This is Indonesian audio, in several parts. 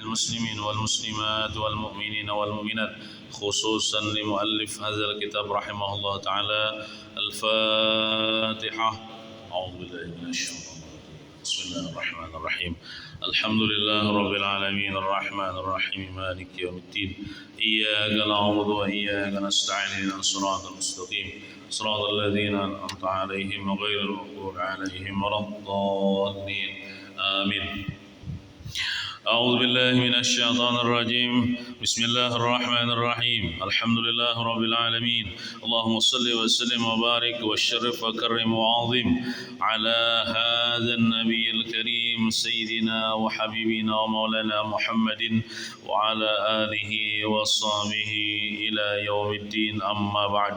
المسلمين والمسلمات والمؤمنين والمؤمنات خصوصا لمؤلف هذا الكتاب رحمه الله تعالى. الفاتحة. أعوذ بالله من الشيطان الرجيم. بسم الله الرحمن الرحيم. الحمد لله رب العالمين الرحمن الرحيم مالك يوم الدين إياك نعبد وإياك نستعين اهدنا الصراط المستقيم صراط الذين أنعمت عليهم غير المغضوب عليهم ولا الضالين آمين. أعوذ بالله من الشيطان الرجيم. بسم الله الرحمن الرحيم. الحمد لله رب العالمين. اللهم صل وسلم وبارك وشرف وكرم وعظم على هذا النبي الكريم سيدنا وحبيبنا ومولانا محمد وعلى آله وصحبه إلى يوم الدين. أما بعد،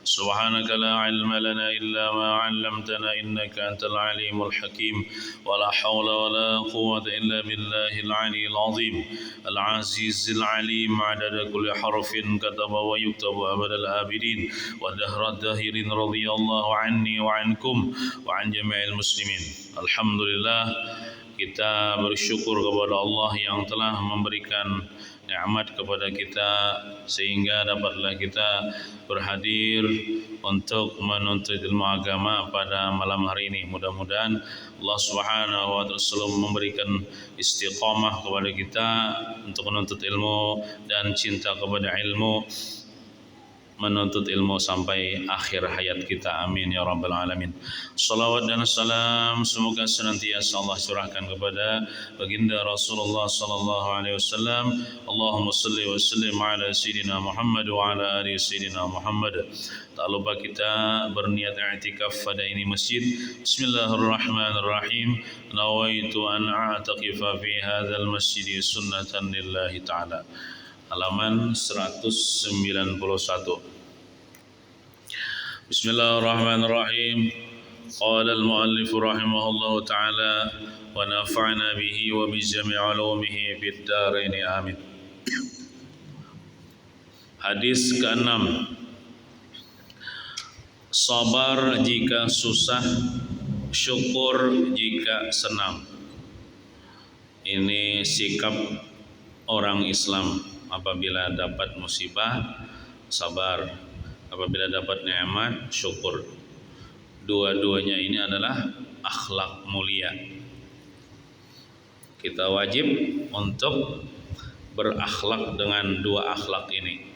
سبحانك لا علم لنا إلا ما علمتنا إنك أنت العليم الحكيم ولا حول ولا قوة إلا بالله العلي العظيم العزيز العليم عدد كل حرف كتب ويكتب أبد الآبدين ودهر الداهرين رضي الله عني وعنكم وعن جميع المسلمين. Alhamdulillah, kita bersyukur kepada Allah yang telah memberikan nikmat kepada kita sehingga dapatlah kita berhadir untuk menuntut ilmu agama pada malam hari ini. Mudah-mudahan Allah Subhanahu wa taala selalu memberikan istiqamah kepada kita untuk menuntut ilmu dan cinta kepada ilmu, menuntut ilmu sampai akhir hayat kita. Amin ya rabbal alamin. Salawat dan salam semoga senantiasa Allah curahkan kepada baginda Rasulullah sallallahu alaihi wasallam. Allahumma salli wa sallim ala sayyidina Muhammad wa ala ali sayyidina Muhammad. Tak lupa kita berniat i'tikaf pada ini masjid. Bismillahirrahmanirrahim. Nawaitu an a'taqifa fi hadzal masjid sunnatan lillahi ta'ala. Halaman 191. Bismillahirrahmanirrahim. Qala al-muallif rahimahullah ta'ala wa nafa'na bihi wa bi jami' ulumihi fid dharain amin. Hadis ke-6. Sabar jika susah, syukur jika senang. Ini sikap orang Islam. Apabila dapat musibah, sabar. Apabila dapat nikmat, syukur. Dua-duanya ini adalah akhlak mulia. Kita wajib untuk berakhlak dengan dua akhlak ini.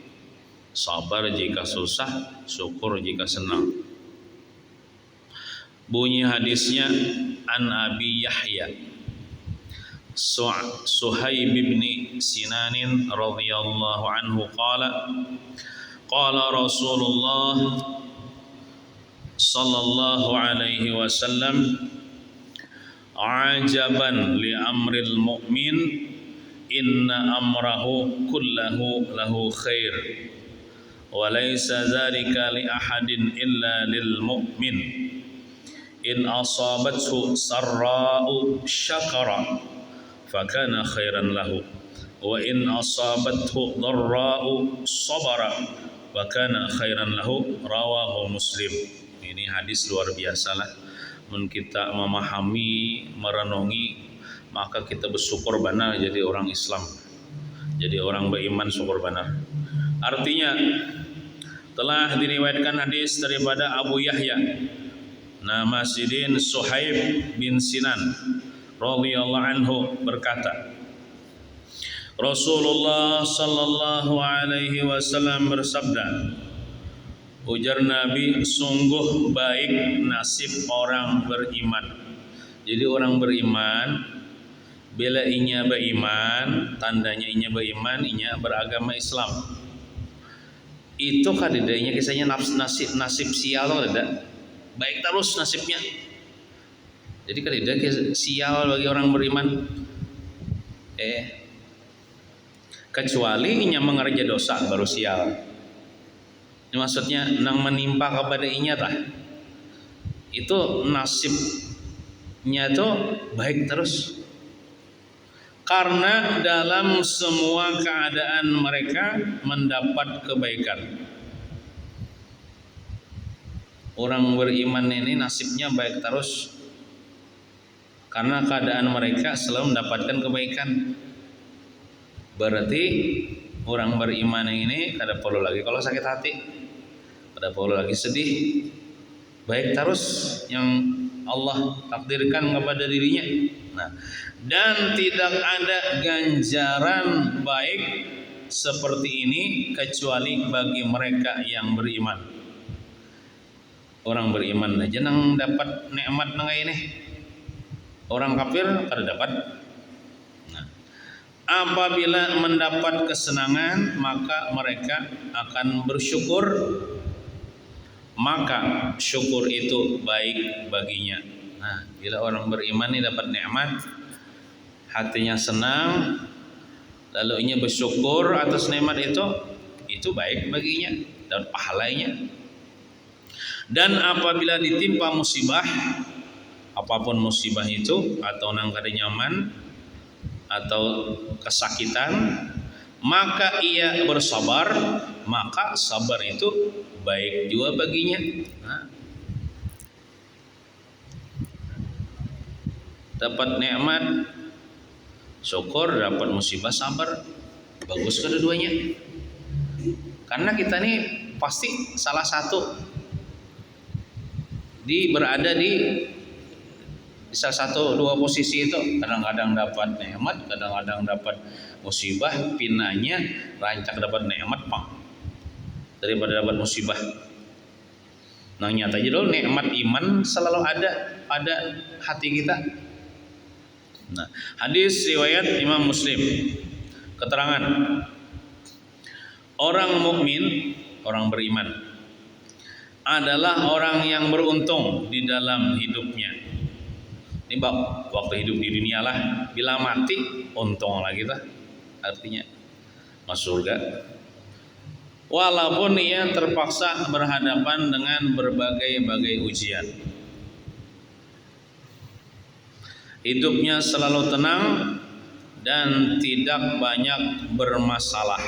Sabar jika susah, syukur jika senang. Bunyi hadisnya an Abi Yahya Suhaib bin Sinan radhiyallahu anhu qala qala Rasulullah sallallahu alaihi wasallam ajaban li amril mu'min inna amrahu kullahu lahu khair wa laysa dzalika li ahadin illa lil mu'min in asabathu sarra'u syakara fakana khairan lahu wa in asabathu dharra'u sabara fakana khairan lahu rawahu Muslim. Ini hadis luar biasalah. Mun kita memahami, merenungi, maka kita bersyukur benar jadi orang Islam, jadi orang beriman, syukur benar. Artinya telah diriwayatkan hadis daripada Abu Yahya nama Sidin Suhaib bin Sinan radhiyallahu anhu berkata, Rasulullah sallallahu alaihi wasallam bersabda, ujar Nabi, sungguh baik nasib orang beriman. Jadi orang beriman, bila inya beriman, tandanya inya beriman, inya beragama Islam. Itu kadidanya kisahnya nasib sial atau tidak? Baik terus nasibnya. Jadi kadidanya sial bagi orang beriman. Kecuali inya mengerja dosa baru sial. Ini maksudnya nang menimpa kepada inya tah. Itu nasibnya tuh baik terus. Karena dalam semua keadaan mereka mendapat kebaikan. Orang beriman ini nasibnya baik terus. Karena keadaan mereka selalu mendapatkan kebaikan. Berarti orang beriman ini kada perlu lagi kalau sakit hati, kada perlu lagi sedih, baik terus yang Allah takdirkan kepada dirinya. Nah, dan tidak ada ganjaran baik seperti ini kecuali bagi mereka yang beriman. Orang beriman aja nang dapat nikmat nang ini. Orang kafir kada dapat. Nah, apabila mendapat kesenangan maka mereka akan bersyukur, maka syukur itu baik baginya. Nah, bila orang beriman ini dapat nikmat, hatinya senang, lalu ia bersyukur atas nikmat itu baik baginya dan pahalanya. Dan apabila ditimpa musibah, apapun musibah itu, atau nang kada nyaman atau kesakitan, maka ia bersabar, maka sabar itu baik juga baginya. Nah, dapat nikmat syukur, dapat musibah sabar, bagus kedua-duanya. Karena kita nih pasti salah satu berada di salah satu dua posisi itu. Kadang-kadang dapat nikmat, kadang-kadang dapat musibah. Pinanya rancak dapat nikmat pang daripada dapat musibah. Nah, nyata aja dulu nikmat iman selalu ada pada hati kita. Nah, hadis riwayat Imam Muslim, keterangan orang mukmin, orang beriman adalah orang yang beruntung di dalam hidupnya. Ini waktu hidup di dunia lah, bila mati untung lah kita, artinya masuk surga. Walaupun ia terpaksa berhadapan dengan berbagai-bagai ujian. Hidupnya selalu tenang dan tidak banyak bermasalah.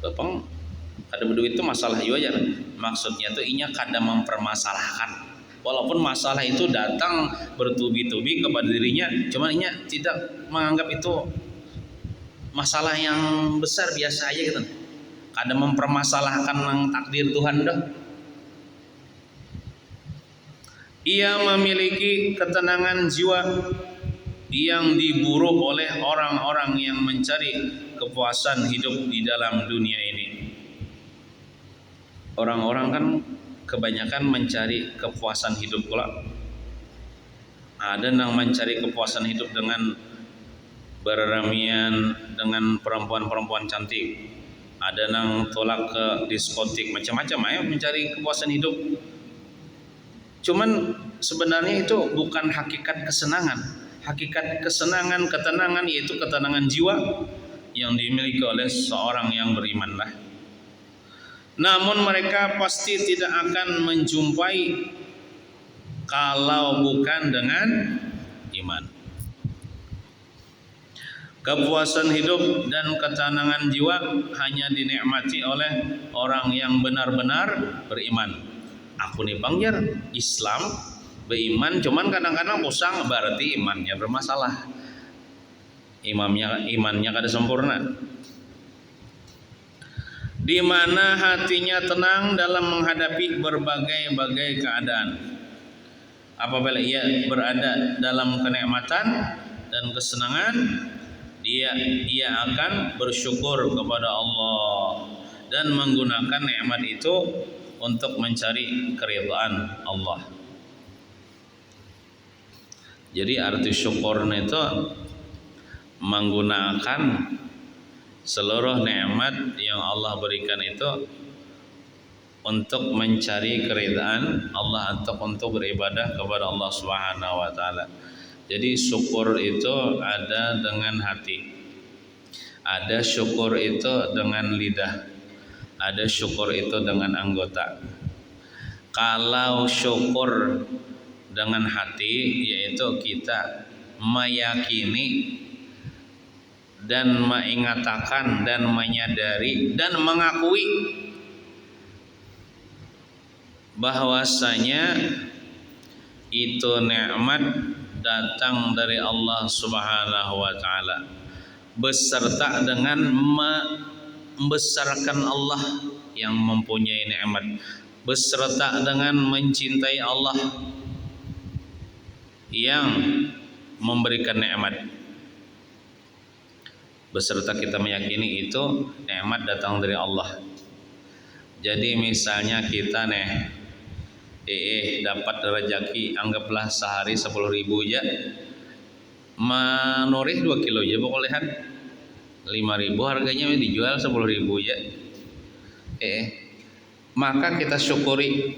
Bapang ada berduit itu masalah juga aja. Maksudnya tuh inya kada mempermasalahkan. Walaupun masalah itu datang bertubi-tubi kepada dirinya, cuman inya tidak menganggap itu masalah yang besar, biasa aja gitu. Kada mempermasalahkan yang takdir Tuhan dah. Ia memiliki ketenangan jiwa yang diburu oleh orang-orang yang mencari kepuasan hidup di dalam dunia ini. Orang-orang kan kebanyakan mencari kepuasan hidup pula. Ada yang mencari kepuasan hidup dengan berramian dengan perempuan-perempuan cantik. Ada yang tolak ke diskotik, macam-macam ayo mencari kepuasan hidup. Cuman sebenarnya itu bukan hakikat kesenangan. Hakikat kesenangan, ketenangan yaitu ketenangan jiwa yang dimiliki oleh seorang yang beriman lah. Namun mereka pasti tidak akan menjumpai kalau bukan dengan iman. Kepuasan hidup dan ketenangan jiwa hanya dinikmati oleh orang yang benar-benar beriman. Aku nih bangjar Islam beriman, cuman kadang-kadang pusang berarti imannya bermasalah. Imannya kada sempurna. Di mana hatinya tenang dalam menghadapi berbagai-bagai keadaan. Apabila ia berada dalam kenikmatan dan kesenangan, ia akan bersyukur kepada Allah dan menggunakan nikmat itu untuk mencari keridhaan Allah. Jadi arti syukurnya itu menggunakan seluruh nikmat yang Allah berikan itu untuk mencari keridhaan Allah, untuk beribadah kepada Allah Subhanahu wa taala. Jadi syukur itu ada dengan hati. Ada syukur itu dengan lidah. Ada syukur itu dengan anggota. Kalau syukur dengan hati yaitu kita meyakini dan mengatakan dan menyadari dan mengakui bahwasanya itu nikmat datang dari Allah Subhanahu wa taala, beserta dengan membesarkan Allah yang mempunyai nikmat, beserta dengan mencintai Allah yang memberikan nikmat, beserta kita meyakini itu nikmat datang dari Allah. Jadi misalnya kita dapat rezeki, anggaplah sehari 10.000 aja, menurih 2 kilo aja bokolehan 5.000 harganya dijual 10.000 aja. Maka kita syukuri.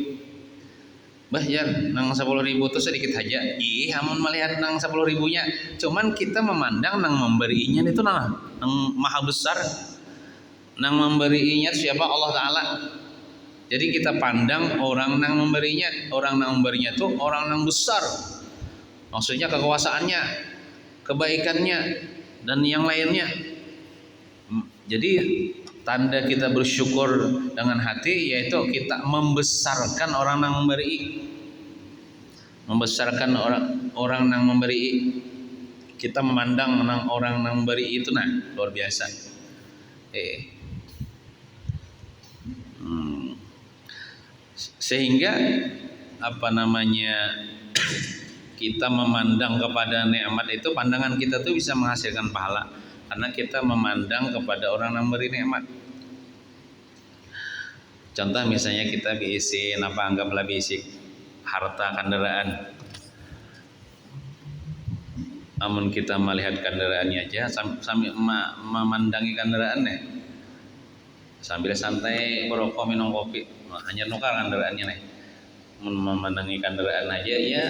Bah ya nang 10.000 itu sedikit aja. Amun melihat nang 10.000-nya, cuman kita memandang nang memberinya itu nang maha besar. Nang memberinya siapa? Allah Ta'ala. Jadi kita pandang orang nang memberinya tuh orang nang besar. Maksudnya kekuasaannya, kebaikannya, dan yang lainnya. Jadi tanda kita bersyukur dengan hati yaitu kita membesarkan orang yang memberi, membesarkan orang yang memberi. Kita memandang orang yang memberi itu luar biasa. Sehingga kita memandang kepada nikmat itu, pandangan kita tuh bisa menghasilkan pahala karena kita memandang kepada orang yang memberi nikmat. Contoh misalnya kita anggaplah bisi harta kendaraan. Namun kita melihat kendaraannya aja sambil memandangi kendaraannya, sambil santai merokok minum kopi, hanya nukar kendaraannya memandangi kendaraan aja ya,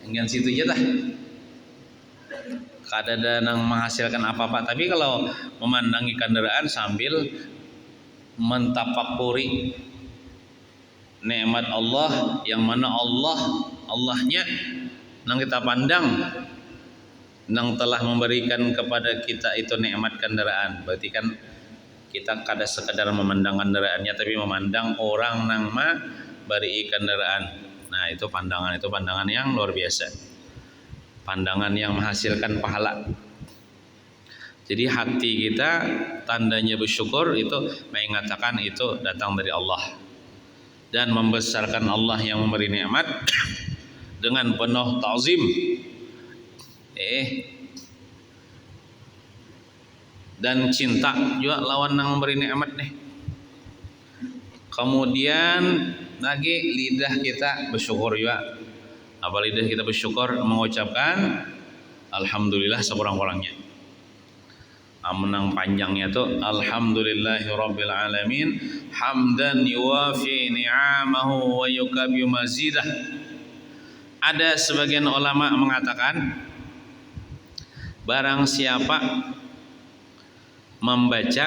dengan situ aja dah. Kada nang menghasilkan apa-apa. Tapi kalau memandangi kendaraan sambil mentafakuri nikmat Allah, yang mana Allahnya nang kita pandang, nang telah memberikan kepada kita itu nikmat kendaraan. Berarti kan kita kada sekedar memandang kendaraannya, tapi memandang orang nang beri kendaraan. Nah itu pandangan yang luar biasa, pandangan yang menghasilkan pahala. Jadi hati kita tandanya bersyukur itu mengatakan itu datang dari Allah dan membesarkan Allah yang memberi nikmat dengan penuh ta'zim. Dan cinta juga lawan yang memberi nikmat nih. Kemudian lagi lidah kita bersyukur juga. Apa lidah kita bersyukur mengucapkan alhamdulillah sekurang-kurangnya. Menang panjangnya tuh alhamdulillahirabbil alamin hamdan yuwafi ni'amahu wa yukabi mazidah. Ada sebagian ulama mengatakan barang siapa membaca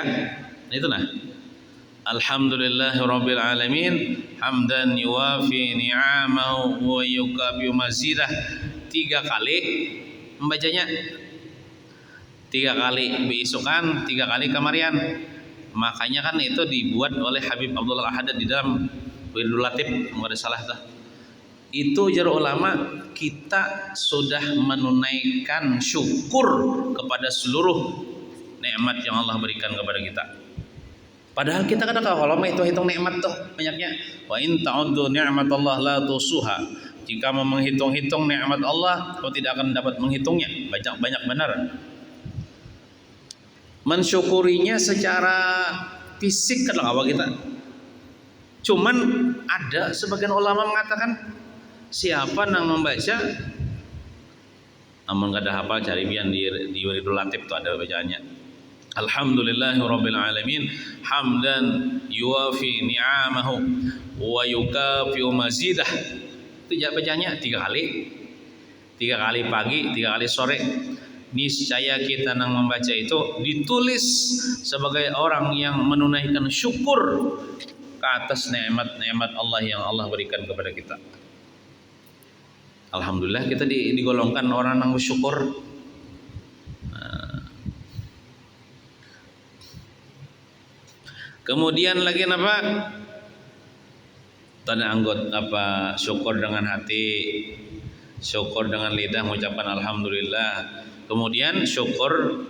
alhamdulillahirabbil alamin hamdan yuwafi ni'amahu wa yukabi mazidah 3 kali membacanya, 3 kali beisukan, 3 kali kemarian. Makanya kan itu dibuat oleh Habib Abdullah Al-Haddad di dalam Wiridul Latif, enggak ada salah dah. Itu jar ulama, kita sudah menunaikan syukur kepada seluruh nikmat yang Allah berikan kepada kita. Padahal kita kadang kalau hitung nikmat tuh banyaknya. Wa in ta'uddu ni'matallah la tusuha. Jika mau menghitung-hitung nikmat Allah, kau tidak akan dapat menghitungnya. Banyak benar. Mensyukurinya secara fisik kadang apa kita. Cuman ada sebagian ulama mengatakan siapa yang membaca namun kada hafal cari bian di Wiridul Latif itu ada bacaannya. Alhamdulillahirabbil alamin hamdan yuwafi ni'amahu wa yukafi'u mazidah. Itu bacanya 3 kali. 3 kali pagi, 3 kali sore. Niscaya kita yang membaca itu ditulis sebagai orang yang menunaikan syukur ke atas nikmat-nikmat Allah yang Allah berikan kepada kita. Alhamdulillah kita digolongkan orang yang bersyukur. Kemudian lagi apa? Tanda anggota syukur dengan hati, syukur dengan lidah mengucapkan alhamdulillah. Kemudian syukur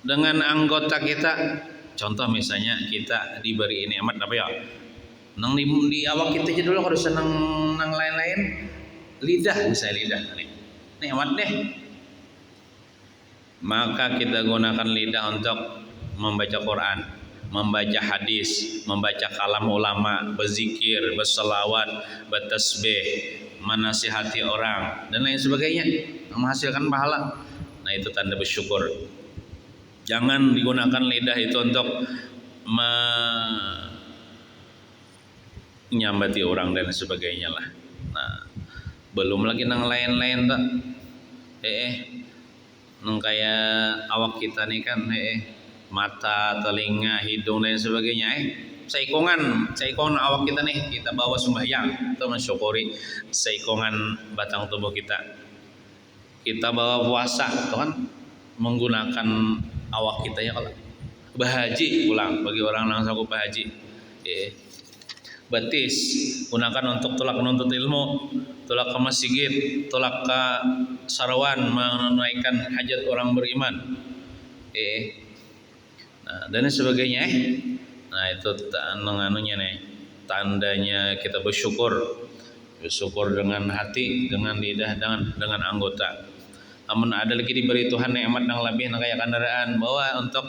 dengan anggota kita. Contoh misalnya kita diberi nikmat apa ya? Nang di awak kita aja dulu harus senang nang lain-lain. Lidah misalnya lidah nih. Nikmat deh. Maka kita gunakan lidah untuk membaca Quran, membaca hadis, membaca kalam ulama, berzikir, berselawat, bertasbih, menasihati orang dan lain sebagainya, menghasilkan pahala. Nah, itu tanda bersyukur. Jangan digunakan lidah itu untuk menyambati orang dan sebagainya lah. Nah, belum lagi nang lain-lain tak. Nang kayak awak kita nih kan, mata, telinga, hidung dan sebagainya. Seikongan awak kita nih kita bawa sembahyang atau mensyukuri seikongan batang tubuh kita. Kita bawa puasa, itu kan menggunakan awak kita ya kalau bahaji pulang bagi orang yang sanggup bahaji. Betis gunakan untuk tulak menuntut ilmu, tulak ke masjid, tulak ke sarawan menunaikan hajat orang beriman. Nah, dan sebagainya. Nah, itu anunya nih, tandanya kita bersyukur dengan hati, dengan lidah, dengan anggota. Namun ada lagi diberi Tuhan nikmat yang lebih kayak kendaraan bawa untuk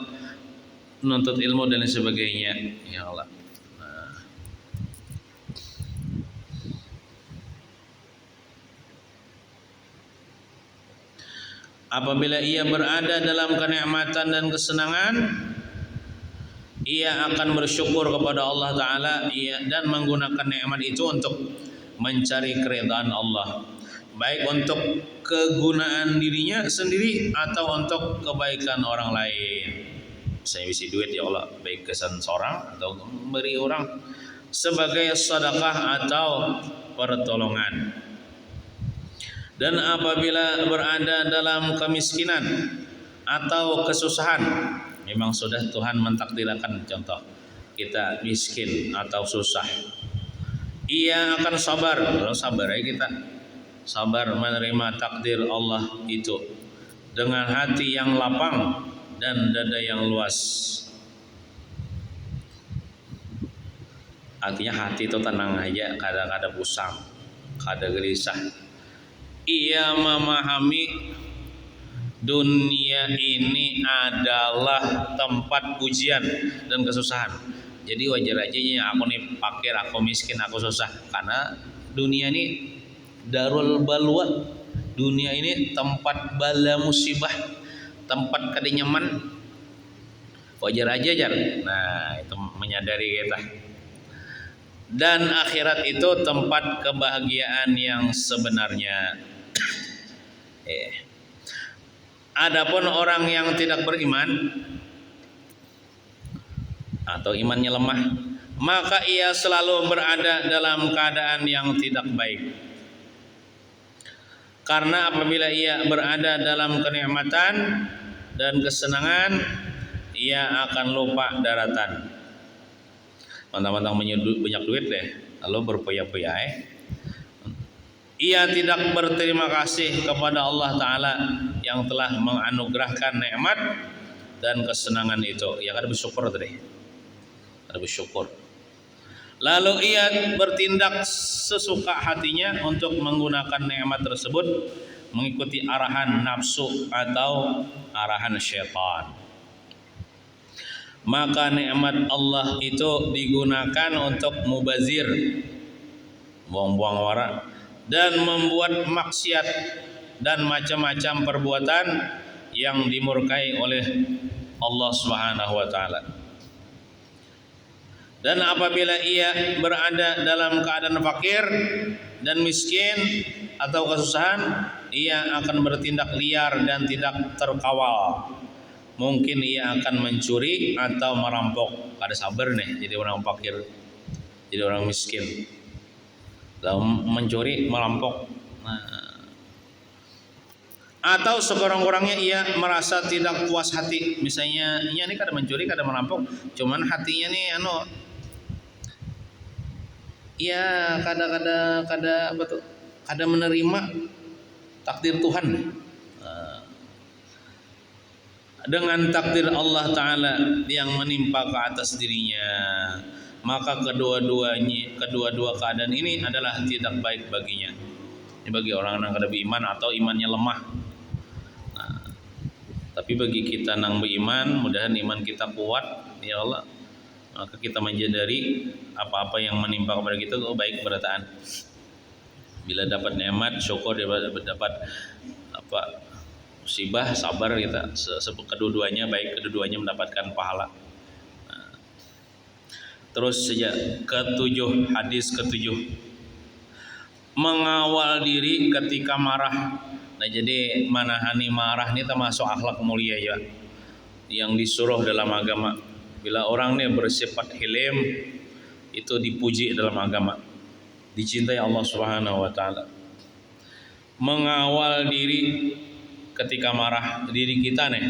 menuntut ilmu dan sebagainya. Ya Allah. Apabila ia berada dalam kenikmatan dan kesenangan, ia akan bersyukur kepada Allah Ta'ala dan menggunakan nikmat itu untuk mencari keridhaan Allah, baik untuk kegunaan dirinya sendiri atau untuk kebaikan orang lain. Saya isi duit ya Allah, baik kesan seorang atau memberi orang sebagai sedekah atau pertolongan. Dan apabila berada dalam kemiskinan atau kesusahan, memang sudah Tuhan mentakdirkan, contoh kita miskin atau susah, ia akan sabar. Kalau sabar ya kita sabar menerima takdir Allah itu dengan hati yang lapang dan dada yang luas. Artinya hati itu tenang aja, kadang-kadang pusing, kadang gelisah. Ia memahami dunia ini adalah tempat ujian dan kesusahan. Jadi wajar aja ya aku nih fakir, aku miskin, aku susah, karena dunia ini darul balwa. Dunia ini tempat bala musibah, tempat kada nyaman. Wajar aja jar. Nah, itu menyadari kita. Dan akhirat itu tempat kebahagiaan yang sebenarnya. Adapun orang yang tidak beriman atau imannya lemah, maka ia selalu berada dalam keadaan yang tidak baik. Karena apabila ia berada dalam kenikmatan dan kesenangan, ia akan lupa daratan. Mentang-mentang banyak duit deh, lalu berpoya-poya. Ia tidak berterima kasih kepada Allah Ta'ala yang telah menganugerahkan nikmat dan kesenangan itu. Ya kan bersyukur tadi. Ada bersyukur. Lalu ia bertindak sesuka hatinya untuk menggunakan nikmat tersebut mengikuti arahan nafsu atau arahan syaitan. Maka nikmat Allah itu digunakan untuk mubazir, buang-buang warak, dan membuat maksiat dan macam-macam perbuatan yang dimurkai oleh Allah Subhanahu wa taala. Dan apabila ia berada dalam keadaan fakir dan miskin atau kesusahan, ia akan bertindak liar dan tidak terkawal. Mungkin ia akan mencuri atau merampok. Kada sabar nih jadi orang fakir, jadi orang miskin. Lalu mencuri, merampok. Atau sekurang-kurangnya ia merasa tidak puas hati. Misalnya, ini kada mencuri, kada merampok, cuman hatinya nih ya kada menerima takdir Tuhan. dengan takdir Allah Ta'ala yang menimpa ke atas dirinya, maka kedua-dua keadaan ini adalah tidak baik baginya. Ini bagi orang yang kada beriman atau imannya lemah. Nah, tapi bagi kita yang beriman, mudahan iman kita kuat, ya Allah, maka kita menjadari apa-apa yang menimpa kepada kita itu baik berataan. Bila dapat nikmat, syukur. Bila dapat apa musibah, sabar kita. Kedua-duanya baik, kedua-duanya mendapatkan pahala. Nah, terus saja ketujuh, hadis ketujuh, mengawal diri ketika marah. Nah, jadi manahani marah ini termasuk akhlak mulia ya, yang disuruh dalam agama. Bila orang ini bersifat hilim, itu dipuji dalam agama, dicintai Allah Subhanahu wa taala. Mengawal diri ketika marah, diri kita nih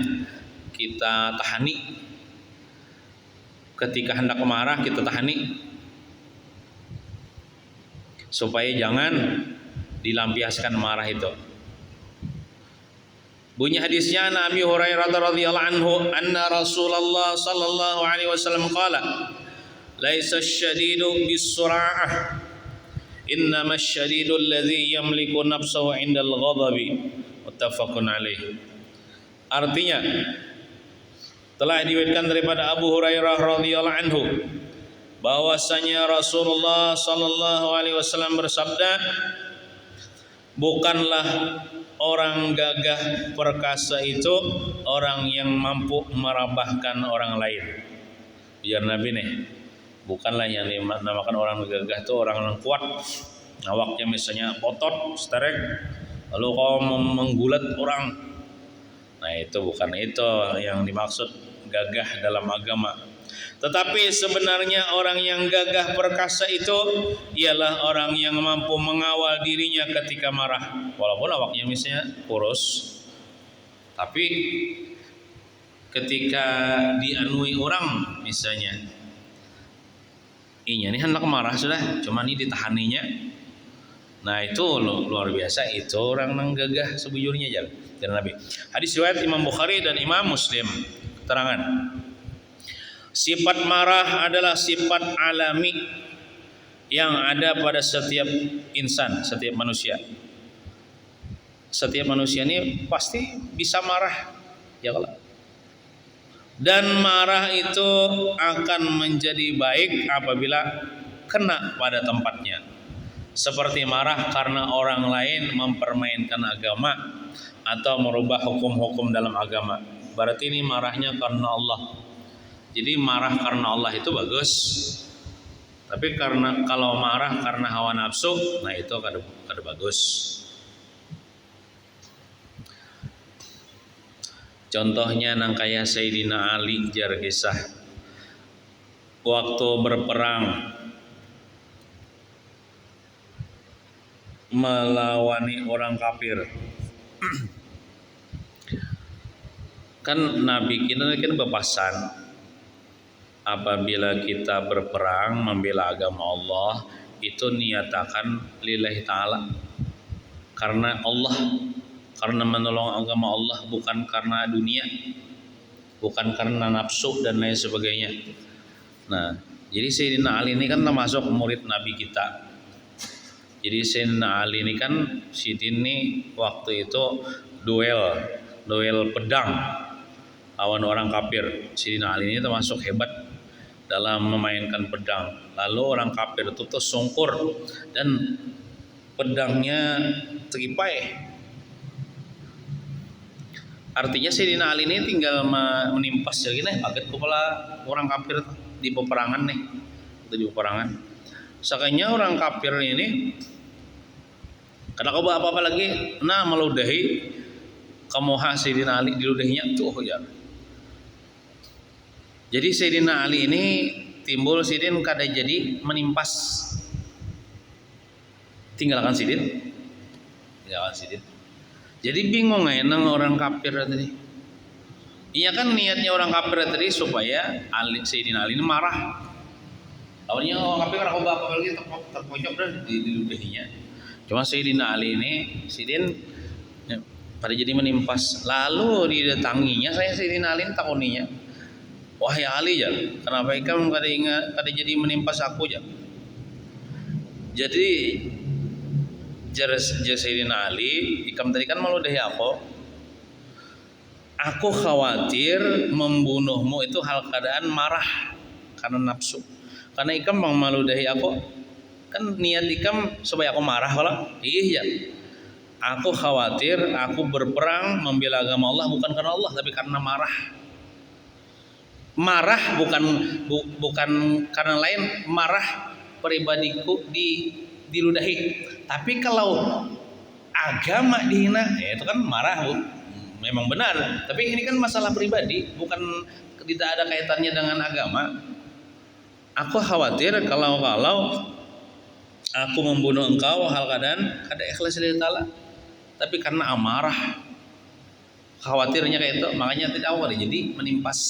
kita tahani. Ketika hendak marah kita tahani supaya jangan dilampiaskan marah itu. Bunyi hadisnya Nabi Hurairah radhiyallahu anhu, anna Rasulullah sallallahu alaihi wasallam qala, laisa asy-syadidu bis-sur'ah, innama asy-syadidu alladzi yamliku nafsahu 'indal ghadabi. Muttafaqun alaih. Artinya telah diriwayatkan daripada Abu Hurairah radhiyallahu anhu bahwasanya Rasulullah sallallahu alaihi wasallam bersabda, bukanlah orang gagah perkasa itu orang yang mampu merabahkan orang lain. Biar Nabi nih, bukanlah yang dinamakan orang gagah itu orang yang kuat, awaknya misalnya otot, sterek, lalu kau menggulat orang. Nah, itu bukan itu yang dimaksud gagah dalam agama. Tetapi sebenarnya orang yang gagah perkasa itu ialah orang yang mampu mengawal dirinya ketika marah. Walaupun awaknya misalnya kurus, tapi ketika dianui orang misalnya, ini hendak marah sudah, cuma ini ditahaninya. Nah, itu luar biasa, itu orang yang gagah sebujurnya jalan dari Nabi. Hadis riwayat Imam Bukhari dan Imam Muslim. Keterangan, sifat marah adalah sifat alami yang ada pada setiap insan, setiap manusia. Setiap manusia ini pasti bisa marah, ya kalau. Dan marah itu akan menjadi baik apabila kena pada tempatnya. Seperti marah karena orang lain mempermainkan agama atau merubah hukum-hukum dalam agama. Berarti ini marahnya karena Allah. Jadi marah karena Allah itu bagus. Tapi kalau marah karena hawa nafsu, nah itu kada bagus. Contohnya nang kaya Sayyidina Ali jar kisah waktu berperang melawani orang kafir. Kan Nabi kita kan berpesan, apabila kita berperang membela agama Allah itu niatakan lillahi ta'ala, karena Allah, karena menolong agama Allah, bukan karena dunia, bukan karena nafsu dan lain sebagainya. Nah, jadi Sayyidina Ali ini kan termasuk murid Nabi kita. Jadi Sayyidina Ali ini kan Sidin ini waktu itu duel pedang lawan orang kafir. Sayyidina Ali ini termasuk hebat dalam memainkan pedang. Lalu orang kafir itu tersungkur dan pedangnya teripai. Artinya Sayyidina Ali ini tinggal menimpas jadi nih kaget kepala orang kafir di peperangan nih. Itu di peperangan. Sakanya orang kafir ini kada kau apa-apa lagi, nah meludahi kamoha Sayyidina Ali diludahinya tuh ya. Jadi Sayyidina Ali ini timbul Sidin kada jadi menimpas. Tinggalkan Sidin. Jadi bingung nang orang kafir tadi. Iya kan niatnya orang kafir tadi supaya Sayyidina Ali ini marah. Awalnya orang kafir kada apa lagi terpojok dah diludahinya. Cuma Sayyidina Ali ini Sidin pada jadi menimpas. Lalu didatanginya saya Sayyidina Ali takuninya, wahai Ali ya, kenapa ikam kada ingat kada jadi menimpas aku ya? Jadi jar Sayyidina Ali, ikam tadi kan meludahi aku khawatir membunuhmu itu hal keadaan marah karena nafsu. Karena ikam mau meludahi aku, kan niat ikam supaya aku marah kalau iya. Aku khawatir aku berperang membela agama Allah bukan karena Allah tapi karena marah. Marah bukan karena lain, marah pribadiku diludahi. Tapi kalau agama dihina, ya itu kan marah, Bu. Memang benar. Tapi ini kan masalah pribadi, bukan tidak ada kaitannya dengan agama. Aku khawatir kalau aku membunuh engkau hal keadaan kada ikhlas lillahi ta'ala, tapi karena amarah, khawatirnya kayak itu, makanya tidak awal jadi menimpas.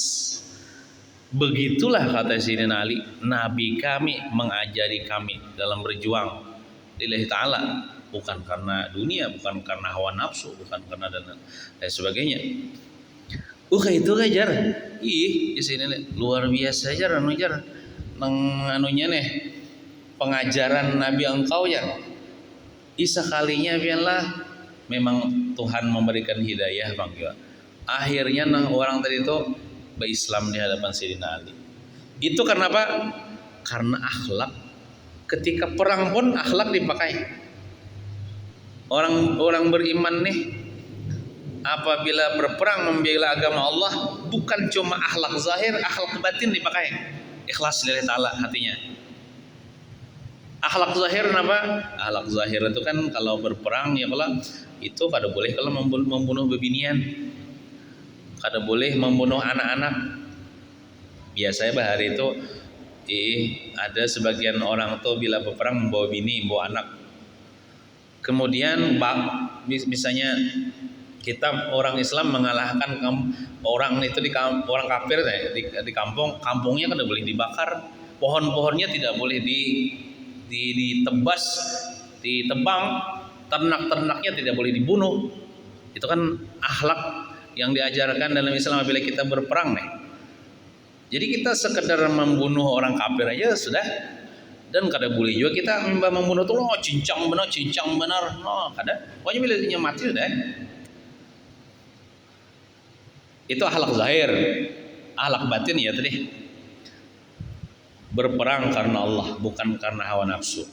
Begitulah kata Sayyidina Ali, Nabi kami mengajari kami dalam berjuang lillahi ta'ala, bukan karena dunia, bukan karena hawa nafsu, bukan karena dan sebagainya. Itu ajar. Ih, Sayyidina luar biasa ajar jar nang anunya nih pengajaran Nabi engkau ya. Isa kalinya biarlah memang Tuhan memberikan hidayah Bang. Akhirnya nang orang tadi itu berislam di hadapan Sayyidina Ali. Itu karena apa? Karena akhlak. Ketika perang pun akhlak dipakai. Orang beriman nih apabila berperang membela agama Allah bukan cuma akhlak zahir, akhlak batin dipakai. Ikhlas lillahi ta'ala hatinya. Akhlak zahir kenapa? Akhlak zahir itu kan kalau berperang ya kalau itu kada boleh kalau membunuh bebinian, kada boleh membunuh anak-anak. Biasanya bahari itu ada sebagian orang tuh bila berperang membawa bini, membawa anak. Kemudian misalnya kita orang Islam mengalahkan orang itu orang kafir di kampungnya kada boleh dibakar, pohon-pohonnya tidak boleh ditebas, ditebang, ternak-ternaknya tidak boleh dibunuh. Itu kan akhlak yang diajarkan dalam Islam apabila kita berperang nih. Jadi kita sekedar membunuh orang kafir aja sudah, dan kada boleh juga kita membunuh tuh cincang benar, kada. Pokoknya bila dia mati sudah. Itu akhlak zahir. Akhlak batin ya tadi berperang karena Allah, bukan karena hawa nafsu,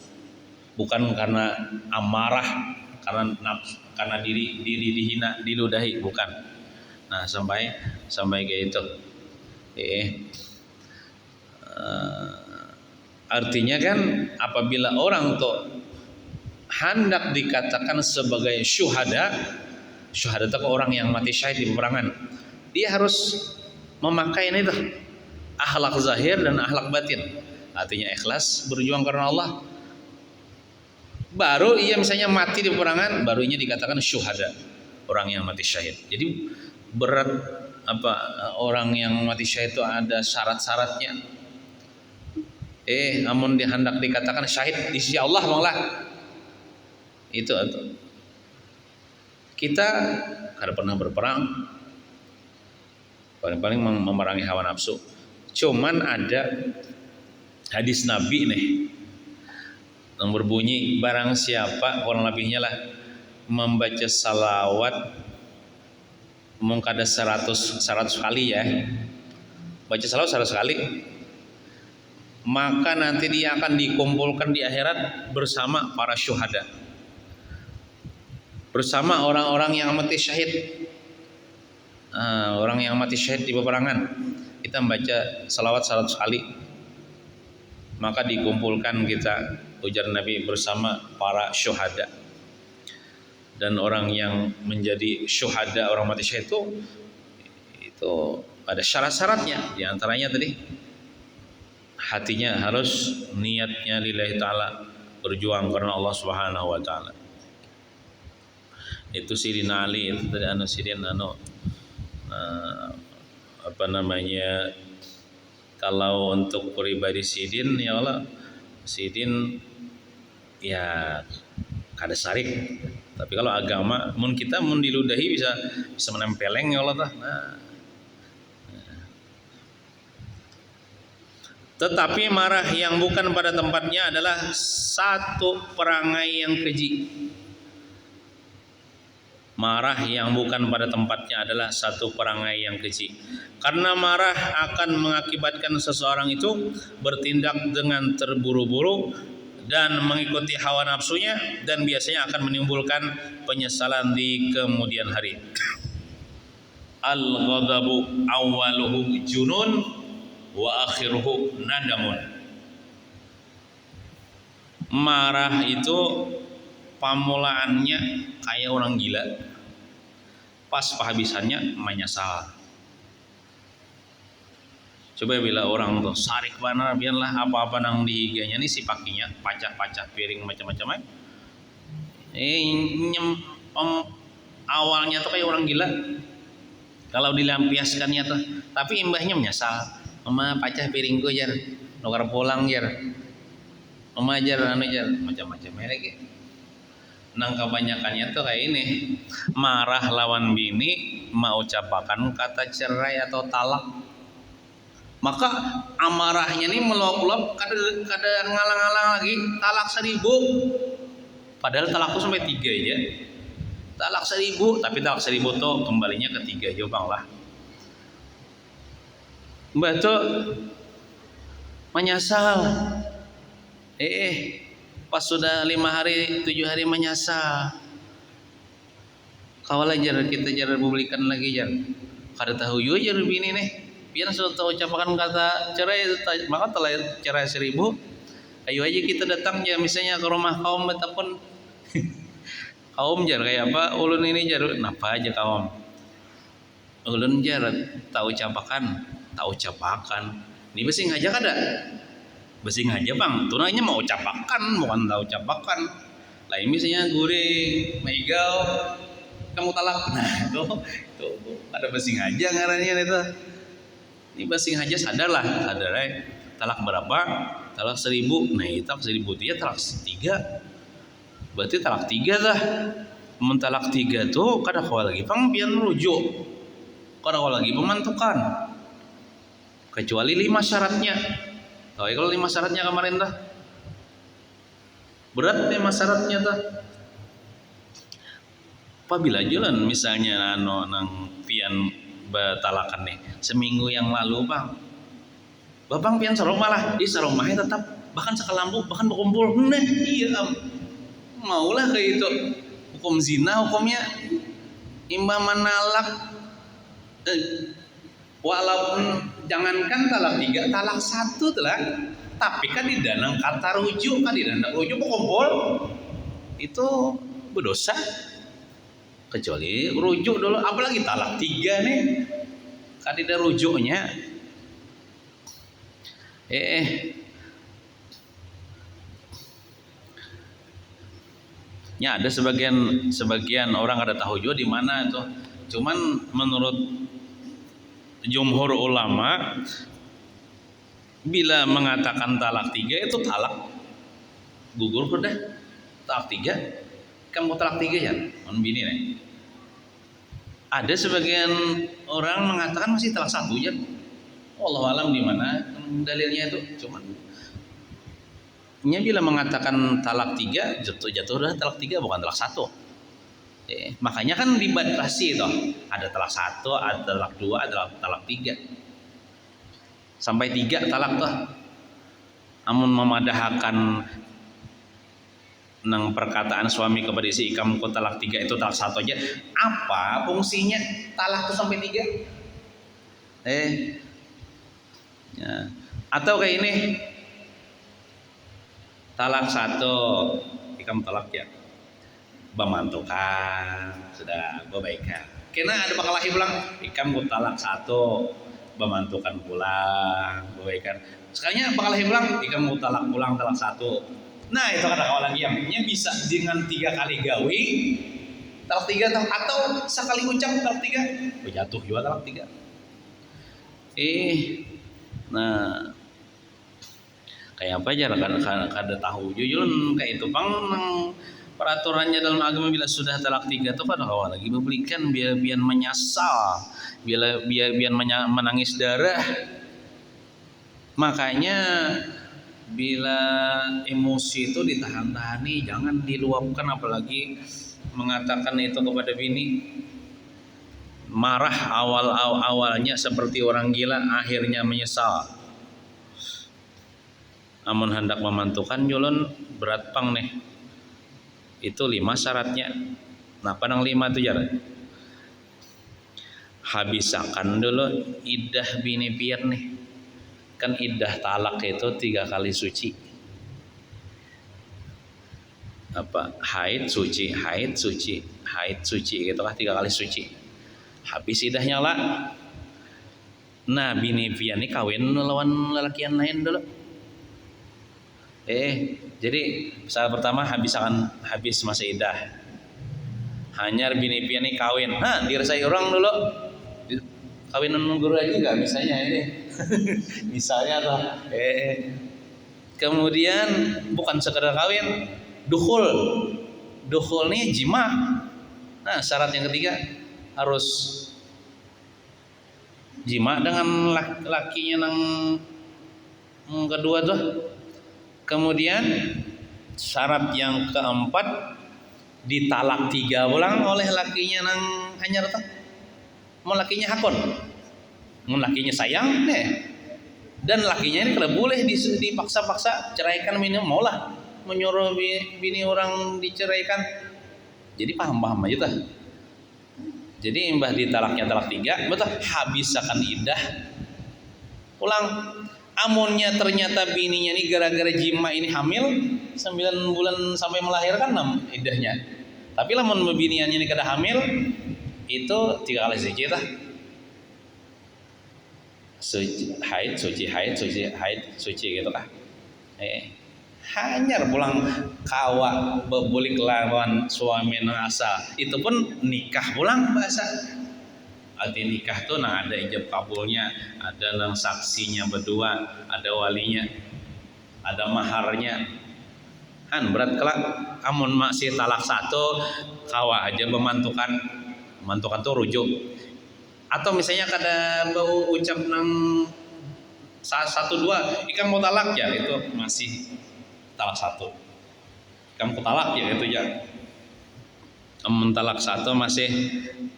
bukan karena amarah, karena diri dihina, diludahi, bukan. Nah sampai kayak itu. Artinya kan apabila orang tuh hendak dikatakan sebagai syuhada itu orang yang mati syahid di peperangan, dia harus memakai ini tuh akhlak zahir dan akhlak batin. Artinya ikhlas berjuang karena Allah. Baru ia misalnya mati di peperangan, baru ia dikatakan syuhada, orang yang mati syahid. Jadi berat orang yang mati syahid itu ada syarat-syaratnya. Namun dihendak dikatakan syahid di sisi Allah malah. Itu kita kada pernah berperang, paling memerangi hawa nafsu. Cuman ada hadis Nabi nih yang berbunyi, barang siapa kurang lebihnya lah membaca salawat mungkin ada 100 kali ya, baca salawat 100 kali, maka nanti dia akan dikumpulkan di akhirat bersama para syuhada, bersama orang-orang yang mati syahid. Orang yang mati syahid di peperangan, kita membaca salawat 100 kali, maka dikumpulkan kita, ujar Nabi, bersama para syuhada. Dan orang yang menjadi syuhada, orang mati syahid itu ada syarat-syaratnya. Di antaranya tadi hatinya harus niatnya lillahi ta'ala, berjuang karena Allah Subhanahu wa ta'ala. Itu Sayyidina Ali itu tadi kalau untuk pribadi Sidin ya Allah, Sidin ya kada sarik, Tapi kalau agama, mun kita mun diludahi bisa menempeleng ya Allah tah. Nah, tetapi marah yang bukan pada tempatnya adalah satu perangai yang keji. Marah yang bukan pada tempatnya adalah satu perangai yang keji. Karena marah akan mengakibatkan seseorang itu bertindak dengan terburu-buru dan mengikuti hawa nafsunya, dan biasanya akan menimbulkan penyesalan di kemudian hari. Al-ghadabu awwaluhu junun wa akhiruhu nadamun. Marah itu pamulaannya kayak orang gila, pas penghabisannya menyesal. Coba bila orang tuh sarik mana biarlah apa-apa nang dihiganya nih si pakinya pacah-pacah piring macam-macam awalnya tuh kayak orang gila kalau dilampiaskannya tuh, tapi imbahnya menyesal. Mama pacah piringku jar, nukar pulang jar, mama jar anu jar, macam-macam lagi. Nang kebanyakannya tuh kayak ini, marah lawan bini mau ucapakan kata cerai atau talak, maka amarahnya nih meluap-luap kada ngalang-ngalang lagi talak 1000, padahal talak tuh sampai 3 aja, talak 1000, tapi talak 1000 tuh kembalinya ke 3 aja bang lah. Mbak tuh menyesal, pas sudah 5 hari 7 hari menyesal. Kawal ajar kita jar publikan lagi jar, kada tahu juga jar bini nih. Biar sudah tahu ucapan kata cerai, maka telah cerai 1000. Ayo aja kita datang ya misalnya ke rumah kaum betapun kaum jar kayak apa ulun ini jar napa aja kaum ulun jar tahu ucapakan ini besing aja kada besing aja bang tunanya mau ucapakan bukan tahu ucapakan lain misalnya guring maigal kamu talak, nah itu ada besing aja ngarannya itu. Ini basing aja sadar talak berapa? Talak 1000. Nah itu talak 1000 dia talak 3. Berarti talak 3 dah. Mentalak 3 tuh kada kau lagi pang pian rujuk. Kada kau lagi pemantukan. Kecuali 5 syaratnya. Tahu kalau 5 syaratnya kemarin dah. Berat 5 syaratnya dah. Apabila jalan misalnya nang pian betalakan nih seminggu yang lalu bang babang pian sarong malah di sarongmahnya tetap bahkan sekalambu bahkan berkumpul nah iya maulah kayak itu hukum zina hukumnya imbah menalak walaupun jangankan talak 3 talak 1 telah tapi kan di danang kata rujuk kan di danang rujuk berkumpul itu berdosa. Kecuali rujuk dulu, apalagi talak 3 nih, kan tidak rujuknya. Ya ada sebagian orang ada tahu juga di mana tuh. Cuman menurut jumhur ulama, bila mengatakan talak 3 itu talak gugur sudah talak 3. Kamu talak 3 ya, bini nih. Ada sebagian orang mengatakan masih talak 1 ya. Wallahu alam di mana dalilnya itu. Cuman bila mengatakan talak 3 jatuh dah talak 3 bukan talak 1. Makanya kan dibatasi toh. Ada talak 1, ada talak 2, ada talak 3. Sampai 3 talak toh. Amun memadahkan nang perkataan suami kepada istri kamu kok talak 3 itu talak 1 aja, apa fungsinya talak tuh sampai 3? Ya. Atau kayak ini talak 1 kamu talak ya memantukan sudah berbaikan kena ada bakal lagi bilang kamu talak 1 memantukan pulang berbaikan sekalinya bakal lagi bilang kamu talak pulang talak 1. Nah itu kata kawan lagi yang bisa dengan 3 kali gawe talak 3 atau sekali ucap talak 3 jatuh juga talak 3. Nah kayak apa aja kada tahu jujur kayak itu bang Peraturannya dalam agama bila sudah talak 3 itu pada awal lagi membelikan biar menyesal, biar menangis darah. Makanya bila emosi itu ditahan-tahani, jangan diluapkan, apalagi mengatakan itu kepada bini. Marah awalnya seperti orang gila, akhirnya menyesal. Amun hendak memantukan julun berat pang nih. Itu 5 syaratnya. Nah, padang 5 itu jar. Habisakan dulu iddah bini pian nih. Kan iddah talak itu 3 kali suci. Haid suci, haid suci, haid suci, gitu lah 3 kali suci. Habis iddahnya lah. Nah, bini pian ini kawin lawan lelakian lain dulu. Jadi syarat pertama habis masa iddah. Hanyar bini pian ini kawin. Dirasai orang dulu. Kawinan guru aja enggak misalnya ini. Misalnya tuh. Kemudian bukan sekedar kawin, dukhul. Dukhul nih jima. Nah, syarat yang ketiga harus jima dengan lakinya yang kedua tuh. Kemudian syarat yang keempat ditalak 3 ulang oleh lakinya nang hanyar tuh. Mau lakinya hakon, mau lakinya sayang dan lakinya ini kalau boleh dipaksa-paksa ceraikan bini, maulah menyuruh bini orang diceraikan. Jadi paham aja tuh. Jadi mbah ditalaknya talak 3, betul habisakan iddah ulang. Amunnya ternyata bininya ini gara-gara jima ini hamil 9 bulan sampai melahirkan 6 iddahnya. Tapi lamun biniannya ini kada hamil itu 3 kali suci tah. Haid suci, haid suci, haid suci gitu kah. Hanyar pulang kawa bebulik lawan suami nang asal. Itu pun nikah pulang bahasa. Arti nikah tuh ada ijab kabulnya, ada nang saksinya berdua, ada walinya, ada maharnya. Berat kelak amun masih talak 1 kawa aja memantukan tuh rujuk. Atau misalnya kada bau ucap nang 1 2 ikam mau talak ya, itu masih talak 1. Ikam mau talak ya itu ya. Amun talak 1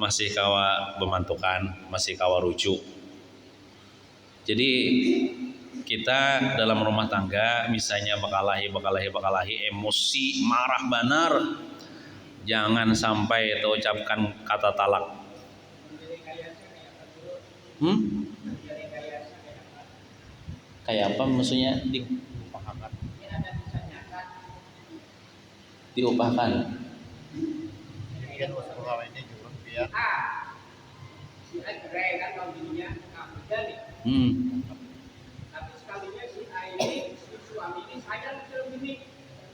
masih kawa memantukan, masih kawa rujuk. Jadi kita dalam rumah tangga misalnya bakalahi emosi, marah banar, jangan sampai ucapkan kata talak. Kayak apa maksudnya? Diupahkan. Tapi sekalinya si suami ini sayang ke bini,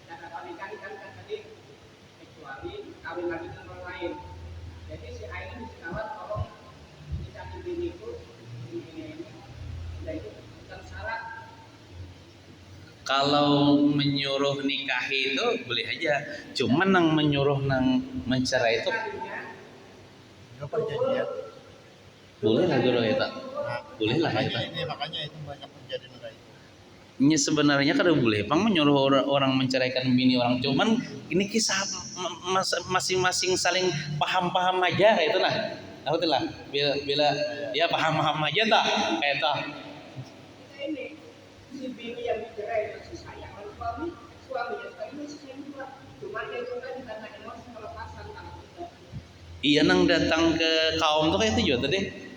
karena kali-kali kan tadi kecuali kawin lagi dengan orang lain. Jadi si A ini dikawal tolong dicari biniku ini, itu bukan syarat. Kalau menyuruh nikah itu boleh aja, cuman nang menyuruh nang mencerai itu boleh lah dulu ya tak? Boleh lah ya tak? Makanya itu banyak terjadi itu. Ini sebenarnya kada boleh bang menyuruh orang menceraikan bini orang, cuman ini kisah masing-masing saling paham aja itu nah. Tahu lah bila ya paham aja tak kayak tak. Ini si bini yang dicerai masih sayang sama suaminya masih sayang juga. Cuma itu kan karena emosi melepasan kan. Iya nang datang ke kaum tuh kayak itu juga tadi.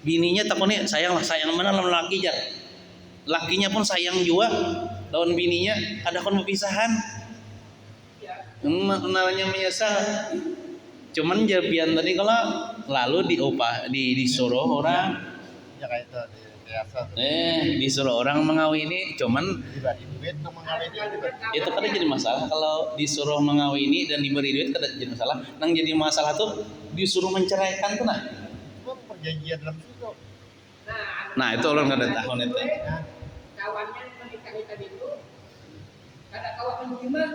Bininya takutnya sayang mana laki ya. Lakinya pun sayang juga lawan bininya, ada kon perpisahan. Namanya menyesal. Cuman jabian tadi kalau lalu disuruh orang Ya kayak itu biasa. Disuruh orang mengawini, cuman Diberi duit untuk mengawini itu kan jadi masalah. Kalau disuruh mengawini dan diberi duit kan jadi masalah. Nang jadi masalah tuh disuruh menceraikan tuh nah. Itu perjanjian dalam situ. Nah itu orang kada tahu itu. Kawannya menikahi tadi itu kada kawan menjima,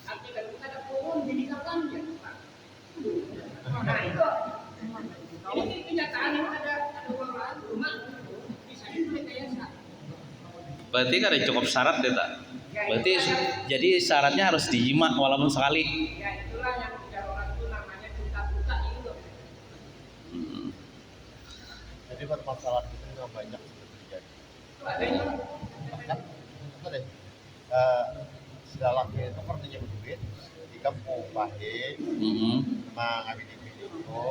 artinya kada turun dinikahkan ya Pak. Nah itu ini kenyataan yang ada orang rumah bisa direkayasa. Berarti kan ada cukup syarat ya tak? Berarti jadi syaratnya harus dijima walaupun sekali. Ya itulah yang bicara orang itu namanya cinta-cinta itu. Jadi permasalahan itu nggak banyak terjadi. Itu adanya. Bahkan apa deh? Sudah laki itu perlunya duit di kampung baik, nah kami di itu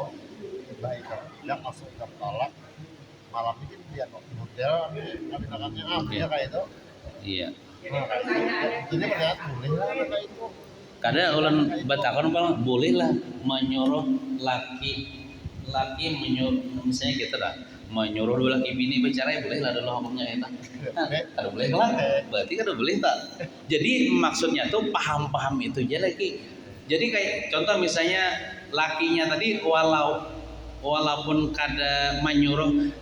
baik bilang masuk ke tolak malam ini dia hotel kami makannya ya kayak itu. Iya. Nah, ini pertanyaan boleh lah kayak itu. Kadang ulun batakan bang boleh lah menyuruh laki menyuruh misalnya gitu lah menyuruh dua laki bini bercerai boleh lah dalam hukumnya itu. Kada boleh lah. Berarti kada boleh tak. Jadi maksudnya tuh paham itu aja lagi. Jadi kayak contoh misalnya lakinya tadi walaupun kada menyuruh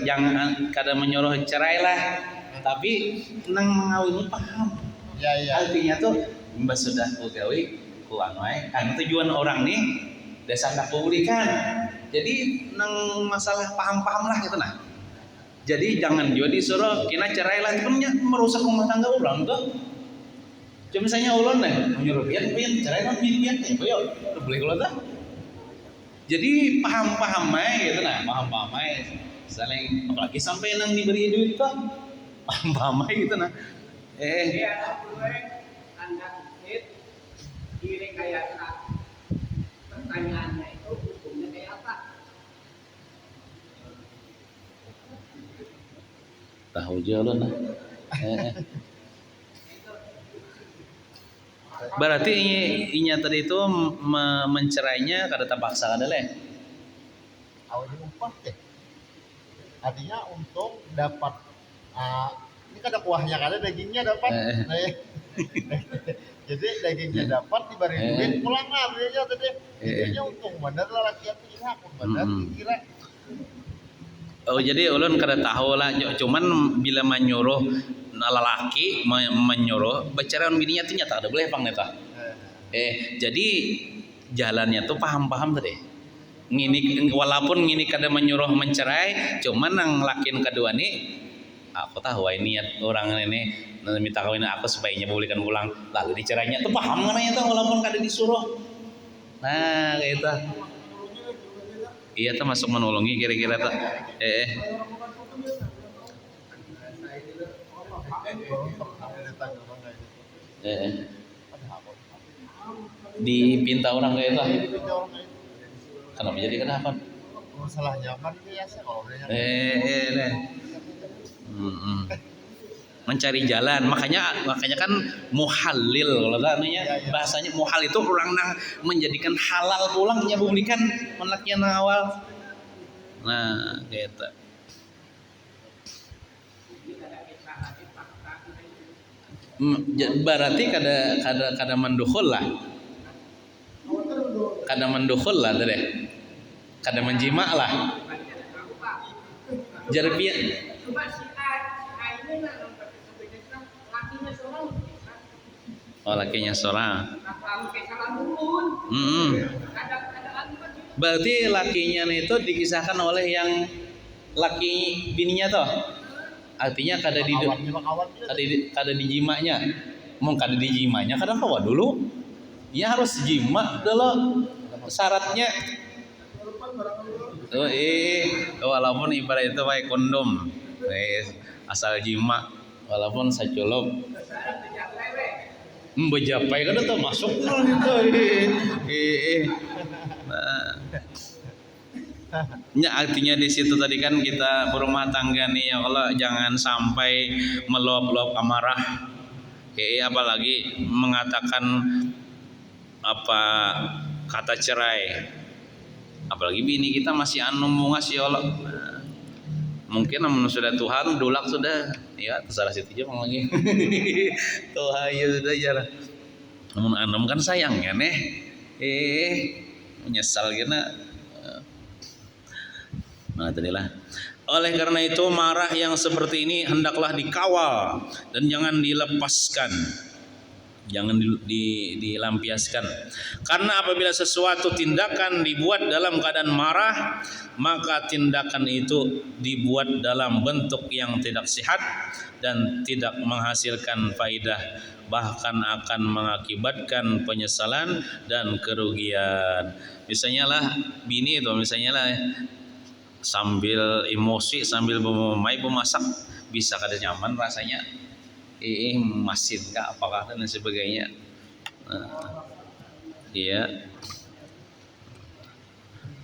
jangan kada menyuruh cerai lah, tapi nang mengawini paham. Ya. Artinya tuh mbak sudah kugawi kuan wae kan tujuan orang nih dasar nak publikan. Jadi nang masalah paham lah gitu nah. Jadi jangan juga disuruh kena cerai lah itu merusak rumah tangga orang tuh. Cuma misalnya ulun nih menyuruh pian cerai kan pian ya boyo boleh kalau tuh. Jadi paham aja gitu nah, paham aja. Saling apalagi sampai nang diberi duit tuh paham aja gitu nah. Dia Anda direkayasa. Pertanyaannya itu hukumnya kayak apa? Tahu aja ulun nah. Berarti inya tadi itu mencerainya kada terpaksa kada leh. Awalnya upah deh. Artinya untung dapat ini kada kuahnya kada dagingnya dapat. Jadi dagingnya dapat diberi duit pulang lah dia tadi. Intinya untung bener lah laki itu aku bener kira. Oh jadi ulun kada tahu lah cuman bila menyuruh lelaki menyuruh bercerai bininya tuh nyata ada boleh pang neta. Jadi jalannya tuh paham tadi. Ngini walaupun ngini kada menyuruh mencerai, cuman nang lakin kedua nih aku tahu ini niat orang ini minta kawin aku supaya bolehkan pulang lalu dicerainya tuh paham ngananya tuh walaupun kada disuruh. Nah kayak itu. Iya tuh masuk menolongi kira-kira tuh. Dipinta orang kayak itu. Kenapa jadi kenapa? Masalahnya kan biasa kalau dia mencari jalan makanya kan muhalil kalau namanya bahasanya muhal itu orang nang menjadikan halal pulangnya publikan menaknya awal. Nah gitu. Berarti kada mendukhul lah tadi kada menjima lah jarbian. Oh lakinya seorang. Berarti lakinya itu dikisahkan oleh yang laki bininya toh. Artinya kada dijimanya. Mau kada dijimanya kadang kawa dulu. Ya harus jima dulu syaratnya. Walaupun ibarat itu pakai kondom. Asal jima walaupun saculop. Bejapai kan tuh masuk kan itu. Ya artinya di situ tadi kan kita berumah tangga nih ya Allah jangan sampai meluap-luap amarah. Apalagi mengatakan apa kata cerai. Apalagi bini kita masih mungas ya Allah. Mungkin namun sudah Tuhan dulak sudah ya terserah situ aja mau lagi. Tuhan ya sudah jarang. Namun anom kan sayang ya nih. Menyesal kena. Nah tadilah. Oleh karena itu marah yang seperti ini hendaklah dikawal dan jangan dilepaskan. Jangan dilampiaskan. Karena apabila sesuatu tindakan dibuat dalam keadaan marah, maka tindakan itu dibuat dalam bentuk yang tidak sehat dan tidak menghasilkan faidah, bahkan akan mengakibatkan penyesalan dan kerugian. Misalnya lah bini itu, misalnya lah sambil emosi, sambil memasak, bisa kada nyaman rasanya. Masin kah apakah dan sebagainya. Iya.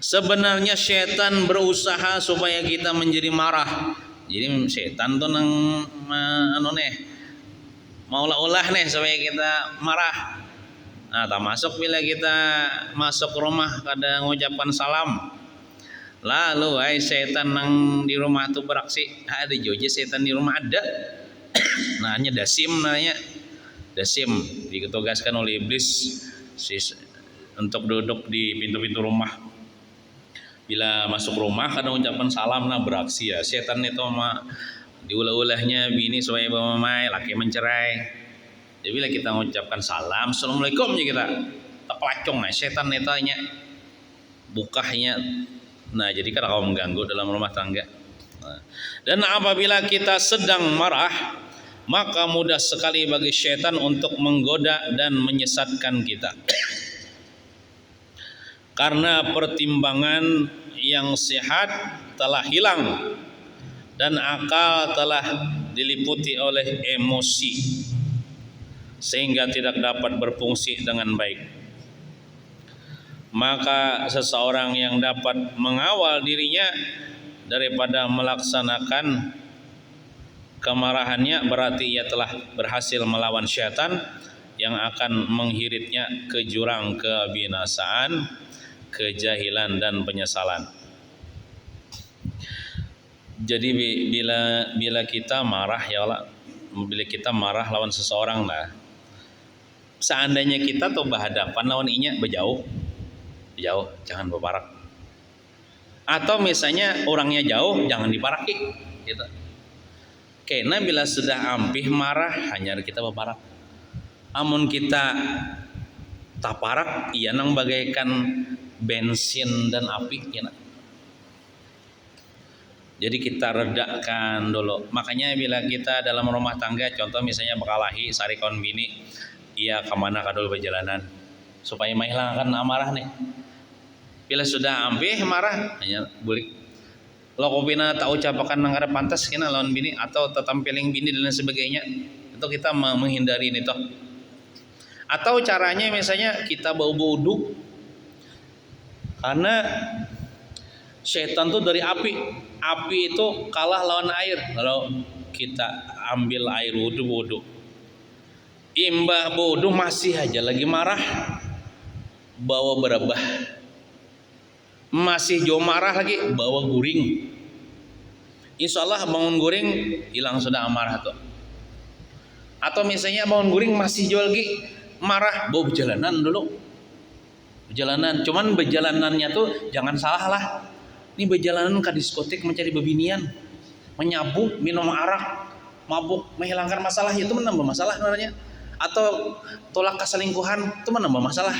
Sebenarnya setan berusaha supaya kita menjadi marah. Jadi setan tuh nang maulah-ulah nih supaya kita marah. Nah, termasuk bila kita masuk rumah kada mengucapkan salam. Lalu setan nang di rumah tuh beraksi, ada juga setan di rumah ada. Namanya Dasim, ditugaskan oleh iblis untuk duduk di pintu-pintu rumah. Bila masuk rumah kadang ucapan salam, nah beraksi ya setan itu diulah-ulahnya bini supaya memamai laki mencerai. Jadi bila kita mengucapkan salam, assalamualaikum ya kita terpelacung, nah setan netanya bukahnya. Nah jadi kada kau mengganggu dalam rumah tangga. Dan apabila kita sedang marah, maka mudah sekali bagi syaitan untuk menggoda dan menyesatkan kita. Karena pertimbangan yang sehat telah hilang dan akal telah diliputi oleh emosi, sehingga tidak dapat berfungsi dengan baik. Maka seseorang yang dapat mengawal dirinya daripada melaksanakan kemarahannya, berarti ia telah berhasil melawan syaitan yang akan menghiritnya ke jurang kebinasaan, kejahilan dan penyesalan. Jadi bila kita marah ya Allah, bila kita marah lawan seseorang lah, seandainya kita tuh berhadapan lawan inya berjauh, jangan berparak. Atau misalnya orangnya jauh, jangan diparaki gitu. Karena bila sudah ampih marah hanya kita berparak. Amun kita taparak ia nang bagaikan bensin dan api ya. Jadi kita redakan dulu. Makanya bila kita dalam rumah tangga, contoh misalnya berkelahi sari kawan bini, ia kemana kadul berjalanan supaya menghilangkan amarah nih. Bila sudah ampih marah hanya bulik lo kopina tak ucapakan nang ada pantas kena lawan bini atau tetampiling bini dan sebagainya, itu kita menghindari ini toh. Atau caranya misalnya kita bau wudu, karena setan tuh dari api itu kalah lawan air. Kalau kita ambil air wudu imbah wudu masih aja lagi marah, bawa berabah, masih jauh marah lagi bawa guring, insya Allah bangun guring hilang sudah amarah tuh. Atau misalnya bangun guring masih jauh lagi marah, bawa berjalanan dulu, cuman berjalanannya tuh jangan salah lah, ini berjalanan ke diskotik mencari bebinian, menyabu, minum arak, mabuk, menghilangkan masalah, itu menambah masalah sebenarnya. Atau tolak keselingkuhan itu menambah masalah.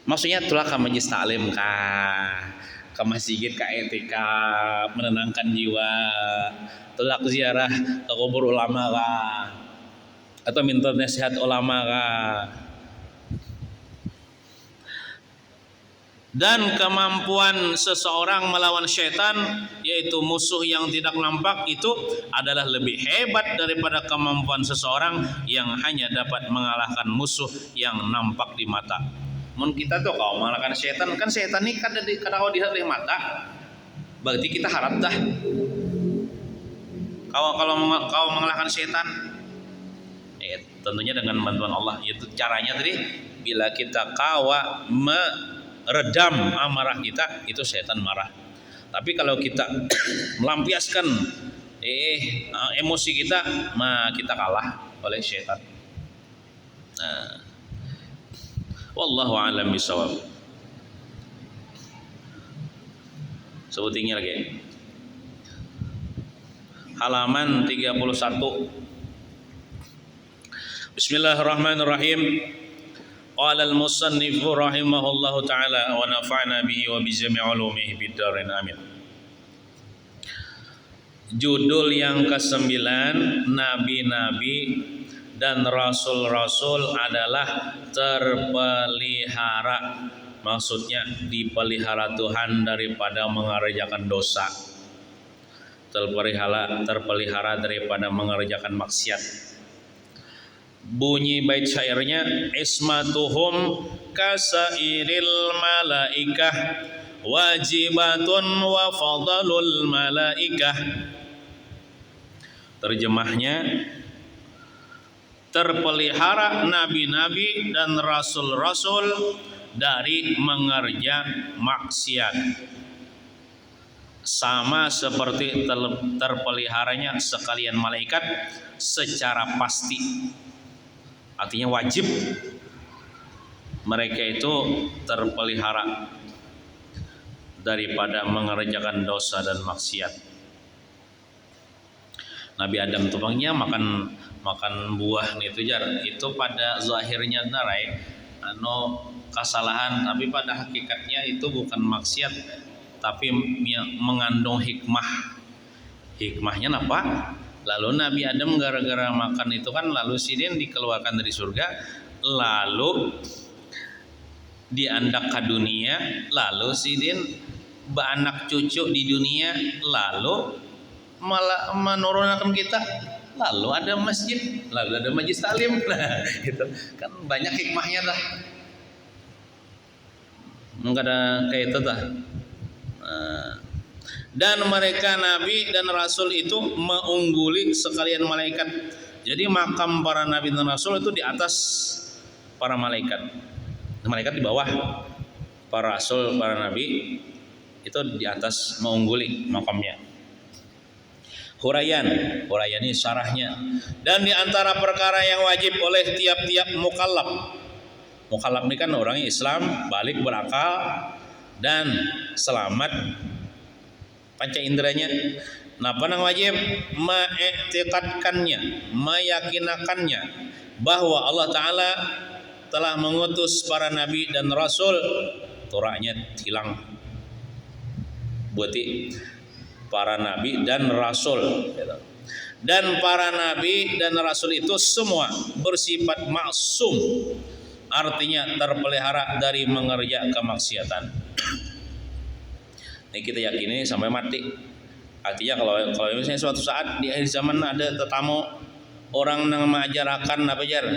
Maksudnya itulah ke majlis taklim kah, ke masjid ke etika, menenangkan jiwa, tolak ziarah ke kubur ulama kah, atau minta nasihat ulama kah. Dan kemampuan seseorang melawan syaitan, yaitu musuh yang tidak nampak, itu adalah lebih hebat daripada kemampuan seseorang yang hanya dapat mengalahkan musuh yang nampak di mata. Mun kita tuh kalau mengalahkan setan, kan setan ini kada dilihat di mata, berarti kita harap dah. Kalau mengalahkan setan, tentunya dengan bantuan Allah. Itu caranya tadi, bila kita meredam amarah kita, itu setan marah. Tapi kalau kita melampiaskan emosi kita, kita kalah oleh setan. Wallahu a'lam bishawab. Sebutingnya lagi. Halaman 31. Bismillahirrahmanirrahim. Qala al-musannif rahimahullahu taala wa nafa'na bihi wa bi jami' ulumihi bid darin amin. Judul yang ke-9, nabi-nabi dan rasul-rasul adalah terpelihara. Maksudnya dipelihara Tuhan daripada mengerjakan dosa. Terpelihara daripada mengerjakan maksiat. Bunyi bait syairnya, ismatuhum kasairil malaikah wajibatun wa fadalul malaikah. Terjemahnya, terpelihara nabi-nabi dan rasul-rasul dari mengerjakan maksiat, sama seperti terpeliharanya sekalian malaikat secara pasti. Artinya wajib mereka itu terpelihara daripada mengerjakan dosa dan maksiat. Nabi Adam tupangnya makan buah itu jar, itu pada zahirnya narai kesalahan, tapi pada hakikatnya itu bukan maksiat, tapi mengandung hikmah. Hikmahnya apa? Lalu Nabi Adam gara-gara makan itu kan, lalu sidin dikeluarkan dari surga, lalu diandak ke dunia, lalu sidin beranak cucu di dunia, lalu malah menurunkan kita, lalu ada masjid, lalu ada majlis taklim. Nah, itu kan banyak hikmahnya dah. Enggak ada kayak itu dah. Dan mereka nabi dan rasul itu mengungguli sekalian malaikat. Jadi makam para nabi dan rasul itu di atas para malaikat. Malaikat di bawah, para rasul, para nabi itu di atas, mengungguli makamnya. Hurayan ini syarahnya. Dan di antara perkara yang wajib oleh tiap-tiap mukallaf. Mukallaf ini kan orangnya Islam, balik berakal dan selamat panca inderanya. Nah, panang wajib mengiktikadkannya, meyakinakannya bahwa Allah Ta'ala telah mengutus para nabi dan rasul. Turaknya hilang. Berarti para nabi dan rasul. Dan para nabi dan rasul itu semua bersifat maksum. Artinya terpelihara dari mengerjakan kemaksiatan. Ini kita yakini sampai mati. Artinya kalau misalnya suatu saat di akhir zaman ada tetamu orang yang mengajarkan apa jar,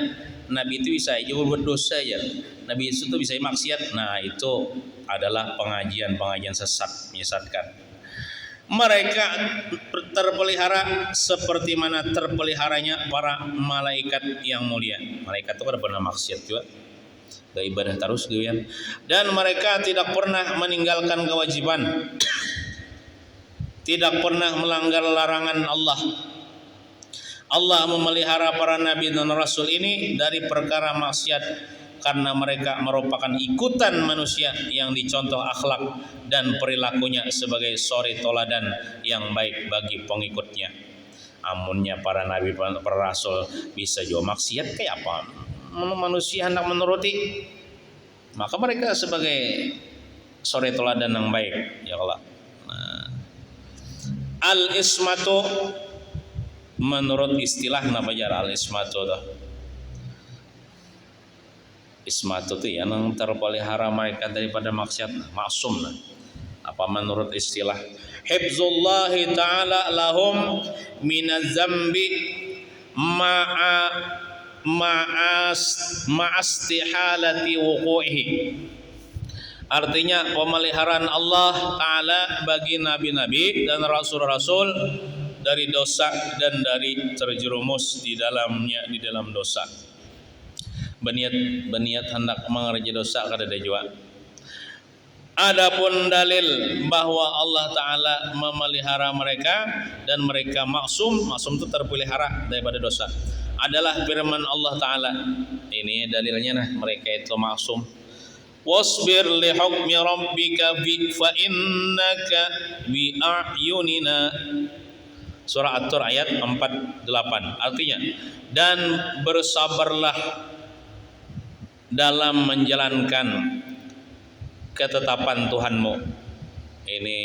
nabi itu bisa juga berdosa ya, nabi itu bisa maksiat. Nah, itu adalah pengajian sesat, menyesatkan. Mereka terpelihara seperti mana terpeliharanya para malaikat yang mulia. Malaikat itu kan pernah maksiat juga, gak ibadah terus gitu ya. Dan mereka tidak pernah meninggalkan kewajiban, tidak pernah melanggar larangan Allah. Allah memelihara para nabi dan rasul ini dari perkara maksiat, karena mereka merupakan ikutan manusia yang dicontoh akhlak dan perilakunya sebagai suri toladan yang baik bagi pengikutnya. Amunnya para nabi, para rasul bisa juga maksiat, kayak apa manusia hendak menuruti, maka mereka sebagai suri toladan yang baik ya Allah. Nah, al-ismatu menurut istilah nama jar al-ismatu dah. Ismatu itu ya yang terpelihara mereka daripada maksiat, maksum lah. Apa menurut istilah? Hifzullahi ta'ala lahum minaz zambi ma'astihalati wuqu'ihi. Artinya pemeliharaan Allah Ta'ala bagi nabi-nabi dan rasul-rasul dari dosa dan dari terjerumus di dalam dosa. Berniat hendak mengerjakan dosa kada ada jua. Adapun dalil bahwa Allah Ta'ala memelihara mereka dan mereka maksum itu terpelihara daripada dosa, adalah firman Allah Ta'ala. Ini dalilnya nah, mereka itu maksum. Wasbir li hukmi rabbika fa innaka bi a'yunina. Surah At-Tur ayat 48. Artinya, dan bersabarlah dalam menjalankan ketetapan Tuhanmu. Ini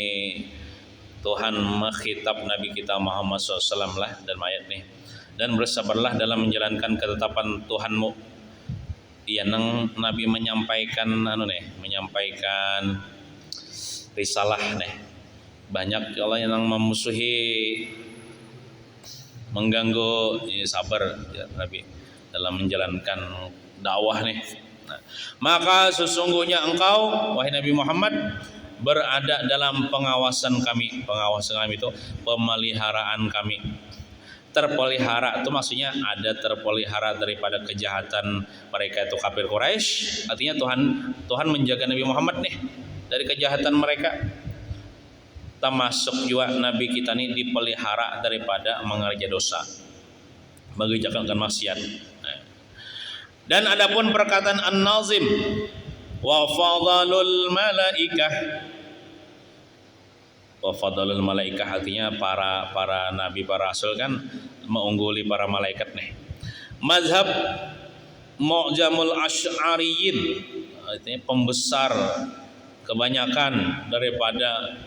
Tuhan mengkhitab Nabi kita Muhammad SAW lah dalam ayat ini. Dan bersabarlah dalam menjalankan ketetapan Tuhanmu. Iya, nang Nabi menyampaikan menyampaikan risalah nih. Banyak Allah yang memusuhi, mengganggu, ya sabar ya Nabi dalam menjalankan dakwah nih. Nah, maka sesungguhnya engkau wahai Nabi Muhammad berada dalam pengawasan kami. Pengawasan kami itu pemeliharaan kami. Terpelihara itu maksudnya ada terpelihara daripada kejahatan mereka itu kafir Quraisy. Artinya Tuhan menjaga Nabi Muhammad nih dari kejahatan mereka. Termasuk juga Nabi kita ini dipelihara daripada mengerja dosa, mengerjakan maksiat. Dan adapun perkataan An-Nazim wa fadalul malaikah, wa fadalul malaikah artinya para nabi, para rasul kan mengungguli para malaikat nih. Mazhab Mu'jamul Asy'ariyin artinya pembesar kebanyakan daripada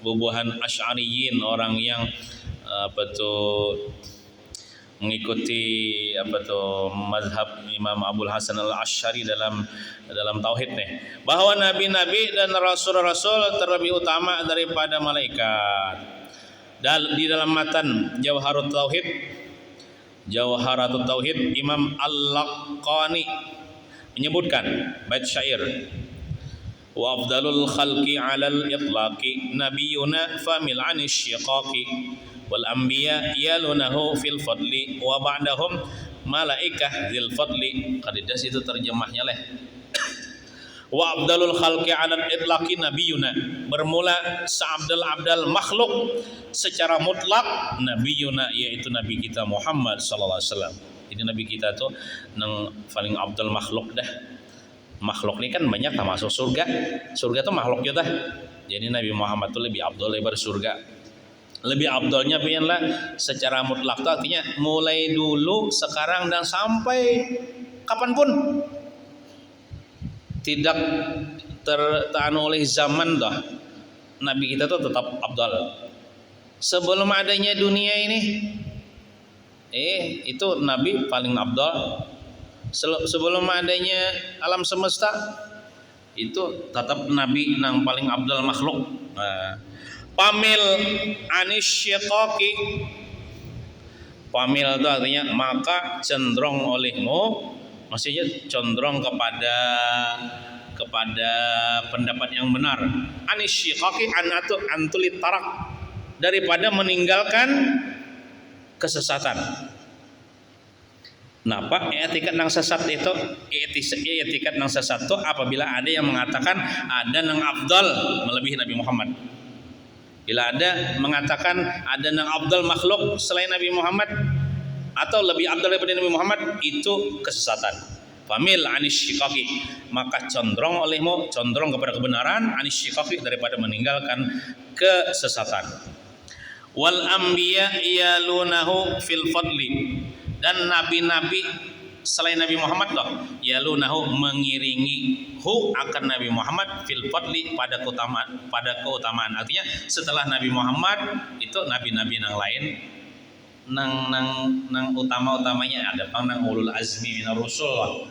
bubuhan Asy'ariyin, orang yang mengikuti mazhab Imam Abul Hasan Al-Asy'ari dalam tauhid nih, bahwa nabi-nabi dan rasul-rasul terlebih utama daripada malaikat. Dan di dalam matan Jawharatut Tauhid Imam Al-Laqani menyebutkan bait syair, wa afdalul khalqi 'alal itlaqi nabiyyuna famil 'anil syiqaqi wal anbiya yalunahu fil fadli wa ba'dahum malaikah dzil fadli. Kadidas itu terjemahnya leh. Wa afdalul khalqi 'alal itlaqi nabiyyuna, bermula seabdal makhluk secara mutlak nabiyyuna, yaitu nabi kita Muhammad sallallahu alaihi wasallam. Jadi nabi kita tuh nang paling abdal makhluk dah. Makhluk ini kan banyak termasuk surga. Surga itu makhluk juga. Jadi Nabi Muhammad itu lebih abdul daripada surga. Lebih abdulnya biarlah secara mutlak itu artinya mulai dulu, sekarang dan sampai kapanpun tidak tertahan oleh zaman dah. Nabi kita itu tetap abdul. Sebelum adanya dunia ini, itu Nabi paling abdul. Sebelum adanya alam semesta itu tetap Nabi yang paling abdul makhluk. Pamil anis syiqaqi, pamil itu artinya maka cenderung olehmu, maksudnya cenderung kepada pendapat yang benar. Anis syiqaqi antulit tarak, daripada meninggalkan kesesatan. Napa etikat nang sesat itu? Etikat nang sesat itu apabila ada yang mengatakan ada nang abdal melebihi Nabi Muhammad. Bila ada mengatakan ada nang abdal makhluk selain Nabi Muhammad atau lebih abdal daripada Nabi Muhammad, itu kesesatan. Famil anis syiqaqi, maka condong olehmu, condong kepada kebenaran, anis syiqaqi, daripada meninggalkan kesesatan. Wal anbiya yalunahu fil fadli, dan nabi-nabi selain Nabi Muhammad yalunahu mengiringi akan Nabi Muhammad fil fadli pada keutamaan. Artinya setelah Nabi Muhammad itu nabi-nabi yang lain nang utama-utamanya ada nang ulul azmi minar rusul.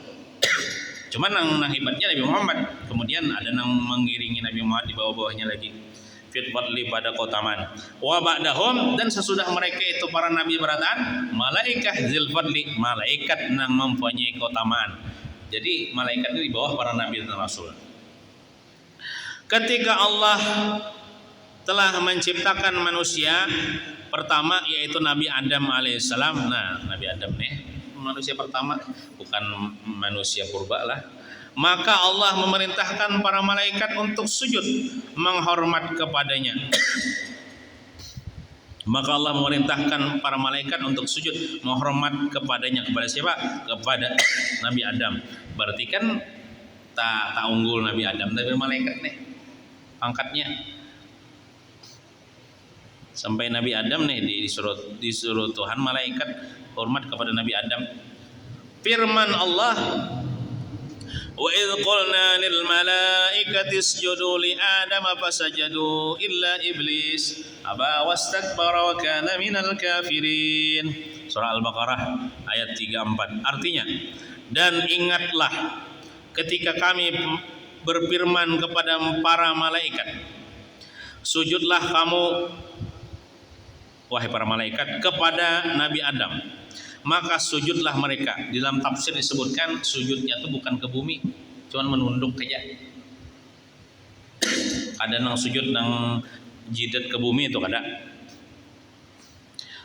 Cuman nang hebatnya Nabi Muhammad, kemudian ada nang mengiringi Nabi Muhammad di bawah-bawahnya lagi. Fit fadli pada keutamaan. Wa ba'dahum, dan sesudah mereka itu para nabi berataan malaikah zil fadli, malaikat yang mempunyai keutamaan. Jadi malaikat itu di bawah para nabi dan rasul. Ketika Allah telah menciptakan manusia pertama, yaitu Nabi Adam alaihissalam. Nah, Nabi Adam nih manusia pertama, bukan manusia purba lah. Maka Allah memerintahkan para malaikat untuk sujud menghormat kepadanya. Maka Allah memerintahkan para malaikat untuk sujud menghormat kepadanya. Kepada siapa? Kepada Nabi Adam. Berarti kan tak unggul Nabi Adam, tapi malaikat nih pangkatnya. Sampai Nabi Adam nih disuruh Tuhan malaikat hormat kepada Nabi Adam. Firman Allah, wa idh qulna lil malaikati isjudu li adama fasajadu illa iblis aba wastakbara wa kana minal kafirin. Surah Al-Baqarah ayat 34. Artinya, dan ingatlah ketika kami berfirman kepada para malaikat, sujudlah kamu wahai para malaikat kepada Nabi Adam, maka sujudlah mereka. Di dalam tafsir disebutkan sujudnya itu bukan ke bumi, cuman menunduk aja. Ada nang sujud nang jidat ke bumi itu ada.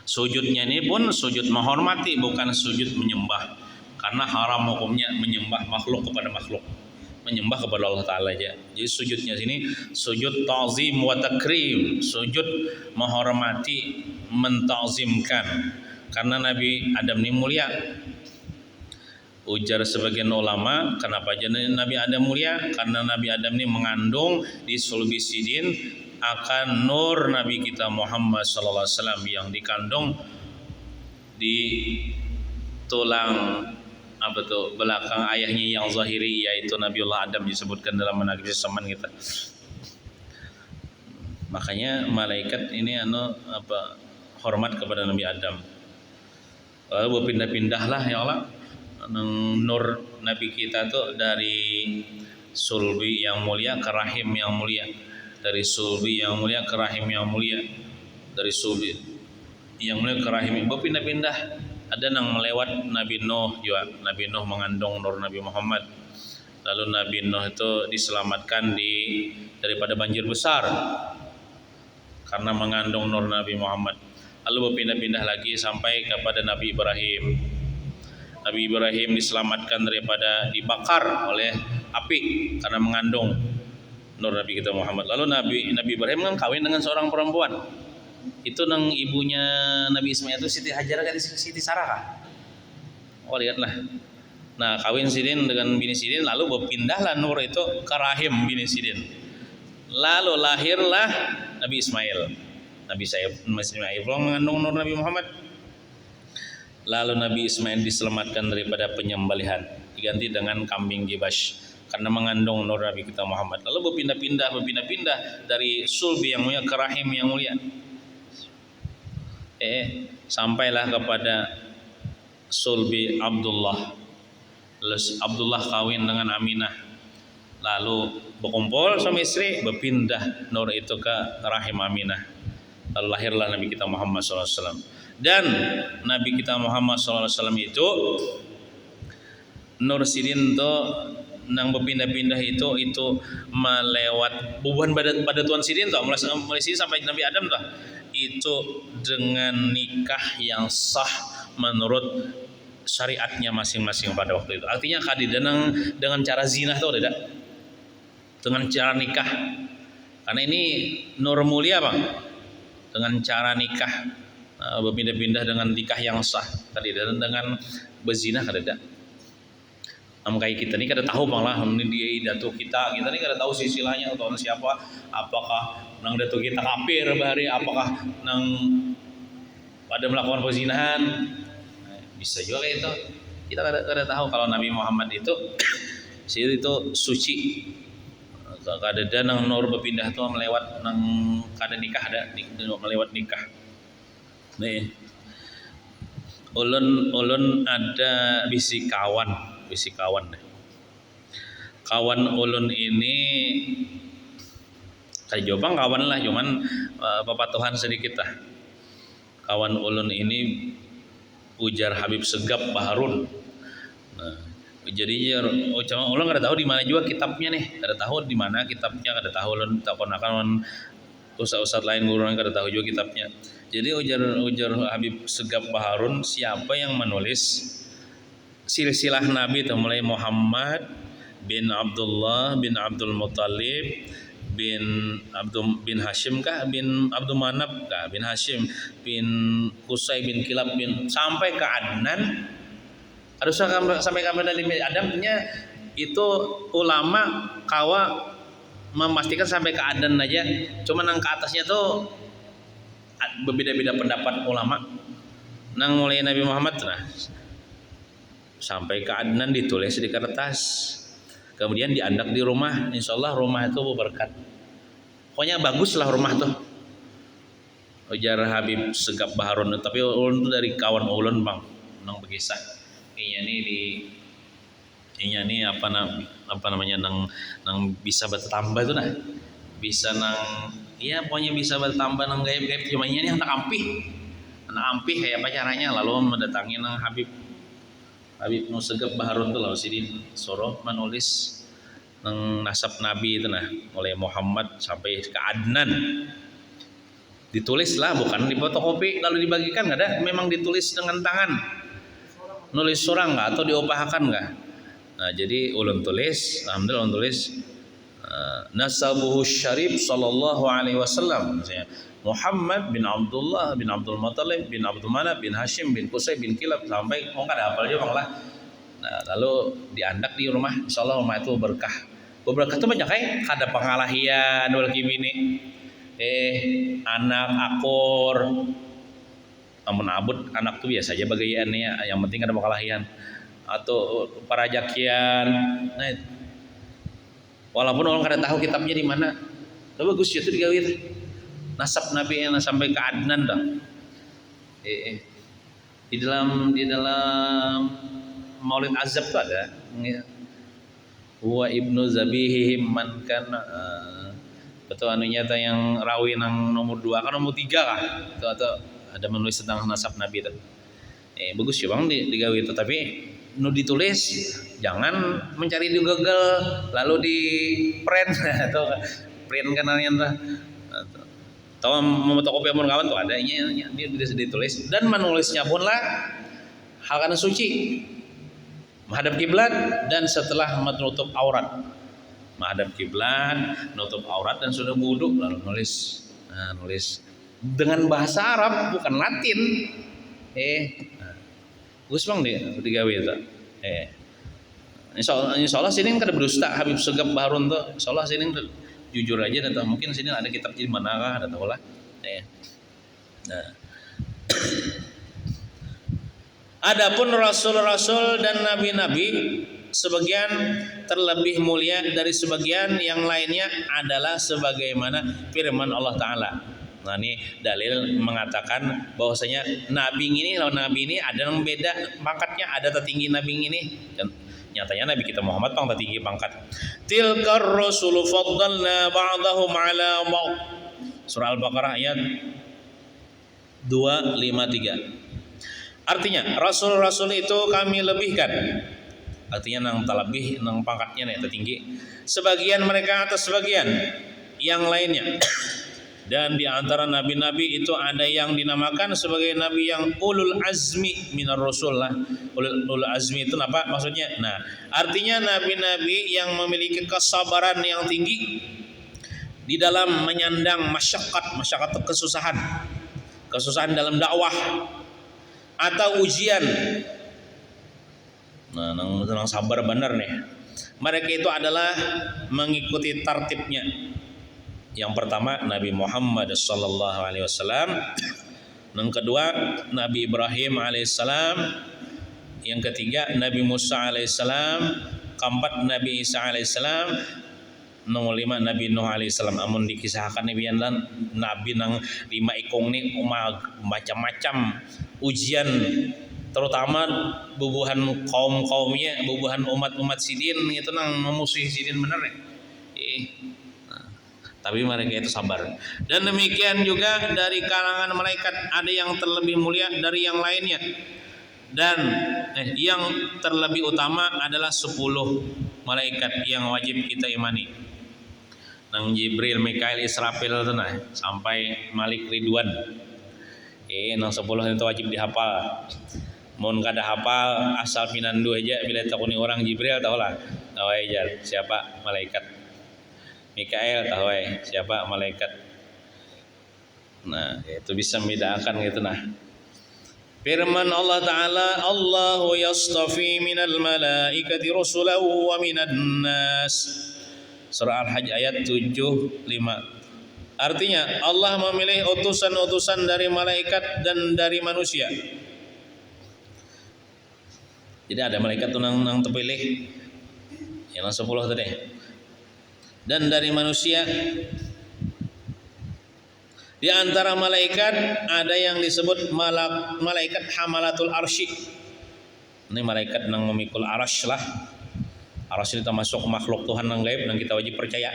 Sujudnya ini pun sujud menghormati, bukan sujud menyembah, karena haram hukumnya menyembah makhluk kepada makhluk, menyembah kepada Allah Ta'ala aja. Jadi sujudnya sini sujud ta'zim wa takrim, sujud menghormati, menta'zimkan, karena Nabi Adam ini mulia. Ujar sebagian ulama, kenapa aja Nabi Adam mulia? Karena Nabi Adam ini mengandung di sulbi sidin akan nur Nabi kita Muhammad SAW yang dikandung di tulang belakang ayahnya yang zahiri, yaitu Nabiullah Adam, disebutkan dalam Manaqib Saman kita. Makanya malaikat ini hormat kepada Nabi Adam. Lalu berpindah-pindahlah ya Allah nur Nabi kita tuh dari sulbi yang mulia ke rahim yang mulia, dari sulbi yang mulia ke rahim yang mulia, dari sulbi yang mulia ke rahim. Berpindah-pindah. Ada yang melewat Nabi Nuh juga. Nabi Nuh mengandung nur Nabi Muhammad. Lalu Nabi Nuh itu diselamatkan daripada banjir besar karena mengandung nur Nabi Muhammad. Lalu berpindah-pindah lagi sampai kepada Nabi Ibrahim. Nabi Ibrahim diselamatkan daripada dibakar oleh api karena mengandung nur Nabi kita Muhammad. Lalu Nabi Ibrahim kan kawin dengan seorang perempuan. Itu nang ibunya Nabi Ismail itu Siti Hajar kan, Siti Sarah kah? Oh lihatlah. Nah kawin Sidin dengan bini Sidin, lalu berpindahlah nur itu ke rahim bini Sidin. Lalu lahirlah Nabi Ismail. Nabi Ismail mengandung nur Nabi Muhammad. Lalu Nabi Ismail diselamatkan daripada penyembelihan, diganti dengan kambing gibas karena mengandung nur Nabi kita Muhammad. Lalu berpindah-pindah dari sulbi yang mulia ke rahim yang mulia. Sampailah kepada sulbi Abdullah. Abdullah kawin dengan Aminah. Lalu berkumpul suami istri, berpindah nur itu ke rahim Aminah. Lalu lahirlah Nabi kita Muhammad SAW. Dan Nabi kita Muhammad SAW itu nur sidin itu nang berpindah-pindah itu melewat bubuhan pada Tuhan sidin tuh mulai sini sampai Nabi Adam tuh itu dengan nikah yang sah menurut syariatnya masing-masing pada waktu itu. Artinya tidak dengan cara zina tuh tidak, dengan cara nikah. Karena ini nur mulia bang, dengan cara nikah berpindah-pindah dengan nikah yang sah tadi, dan dengan berzina tidak. Kayak kita ini kada tahu bang lah, ini dia datuk kita ini kada tahu silsilahnya atau siapa, apakah nang datuk kita kafir bahari, apakah nang pada melakukan perzinahan. Bisa juga kayak itu, kita kada tahu. Kalau Nabi Muhammad itu suci, kada ada nang nur berpindah tuh melewat nang kada nikah, ada melewat nikah. Nih ulun ada bisi kawan deh. Kawan ulun ini kayak Jopang kawan lah, cuman papatuhan sedikit lah. Kawan ulun ini ujar Habib Segap Baharun. Nah, jadi cuma ulun kada tahu di mana juga kitabnya nih, kada tahu di mana kitabnya, kada tahu ulun takon-takon ustaz-ustaz lain guru kada tahu juga kitabnya. Jadi ujar Habib Segap Baharun, siapa yang menulis silsilah Nabi itu mulai Muhammad bin Abdullah bin Abdul Muttalib bin Hashim kah, bin Abdul Manaf kah, bin Hashim bin Qusay bin Kilab bin sampai ke Adnan, harusnya sampai ke Nabi Adamnya itu ulama kawa memastikan sampai ke Adnan aja, cuman yang ke atasnya tuh berbeda-beda pendapat ulama nang mulai Nabi Muhammad nah sampai ke Adnan ditulis di kertas, kemudian diandak di rumah. Insya Allah rumah itu berberkat. Pokoknya bagus lah rumah tuh. Ujar Habib Segap Baharun, tapi ulun tuh dari kawan ulun bang, nang berkisah. Inya nih apa namanya nang bisa bertambah itu nah, bisa nang iya pokoknya bisa bertambah nang gaib-gaib. Cuma ini anak ampih kayak apa caranya, lalu mendatangi nang Habib Segap Baharun tuh lalu sini soroh menulis nang nasab Nabi itu nah oleh Muhammad sampai ke Adnan. Ditulis lah, bukan difotokopi lalu dibagikan, nggak ada, memang ditulis dengan tangan, nulis surang nggak atau diopahkan nggak. Nah jadi ulun tulis, alhamdulillah ulun tulis nasabuhu syarif sallallahu alaihi wasallam, Muhammad bin Abdullah bin Abdul Muttalib bin Abdul Manaf bin Hashim bin Qusay bin Kilab sampai mau nggak ada hafal juga lah. Nah lalu diandak di rumah, insyaallah rumah itu berkah. Berkah itu banyak ada pengalahian wal gimini. Anak akor namun abut anak tuh biasa aja bagiannya, yang penting ada pengalahian atau parajakian. Nah walaupun orang kada tahu kitabnya di mana, tapi bagus itu digawe nasab Nabi yang sampai ke Adnan dah. Di dalam Maulid Azab tuh ada wa ibnu zabihihim man kana betul anunya tuh yang rawi nang nomor 2 kan nomor 3 kah itu atau ada menulis tentang nasab Nabi itu. Bagus ya bang digawe itu, tapi nu ditulis jangan mencari di Google lalu di print atau print kanannya tuh atau fotokopi pun kawan tuh ada ini ditulis, dan menulisnya pun lah hal karena suci, menghadap kiblat dan setelah menutup aurat, menghadap kiblat, menutup aurat dan sudah wudhu lalu nulis. Nulis dengan bahasa Arab bukan Latin. Bagus bang digawe itu. Insya Allah sini kada berusta Habib Segap Baharun tuh. Insya Allah sini jujur aja, dan mungkin sini ada kitab di manakah ada tahu lah. Nah. Adapun rasul-rasul dan nabi-nabi sebagian terlebih mulia dari sebagian yang lainnya adalah sebagaimana firman Allah Ta'ala. Nah ini dalil mengatakan bahwasanya nabi ini lawan nabi ini ada yang beda pangkatnya, ada tertinggi nabi ini. Dan nyatanya Nabi kita Muhammad pang tertinggi pangkat. Tilkar rusulu faddalna ba'dahum ala ba'd. Surah Al-Baqarah ayat 253. Artinya rasul-rasul itu kami lebihkan. Artinya nang talabih nang pangkatnya nih tertinggi. Sebagian mereka atas sebagian yang lainnya. Dan di antara nabi-nabi itu ada yang dinamakan sebagai nabi yang ulul azmi minar rasul lah. Ulul azmi itu apa maksudnya? Nah, artinya nabi-nabi yang memiliki kesabaran yang tinggi di dalam menyandang masyarakat kesusahan dalam dakwah atau ujian. Nah, nang sabar benar nih. Mereka itu adalah mengikuti tartibnya. Yang pertama Nabi Muhammad sallallahu alaihi wasallam, yang kedua Nabi Ibrahim alaihissalam, yang ketiga Nabi Musa alaihissalam, keempat Nabi Isa alaihissalam, nomor 5 Nabi Nuh alaihissalam. Amun dikisahkan Nabi dan Nabi nang 5 ikung ni macam-macam ujian, terutama bubuhan kaum-kaumnya, bubuhan umat-umat sidin itu nang memusuhi sidin bener ya. Tapi mereka itu sabar. Dan demikian juga dari kalangan malaikat ada yang terlebih mulia dari yang lainnya. Dan yang terlebih utama adalah 10 malaikat yang wajib kita imani. Nang Jibril, Mikail, Israfil itu nah, sampai Malik Ridwan. Nang 10 itu wajib dihafal. Mun kada hafal asal pinandu aja bila takuni orang Jibril tahu lah. Tahu aja siapa malaikat. Mikael tahu siapa malaikat. Nah, itu bisa membedakan gitu nah. Firman Allah Ta'ala, Allahu yastafi minal malaikati rusulahu wa minan nas. Surah Al-Hajj ayat 75. Artinya Allah memilih utusan-utusan dari malaikat dan dari manusia. Jadi ada malaikat tuh nang terpilih yang 10 tadi. Dan dari manusia, di antara malaikat ada yang disebut malaikat hamalatul arsy. Ini malaikat nang memikul arasy lah. Arasy itu termasuk makhluk Tuhan yang gaib dan kita wajib percaya.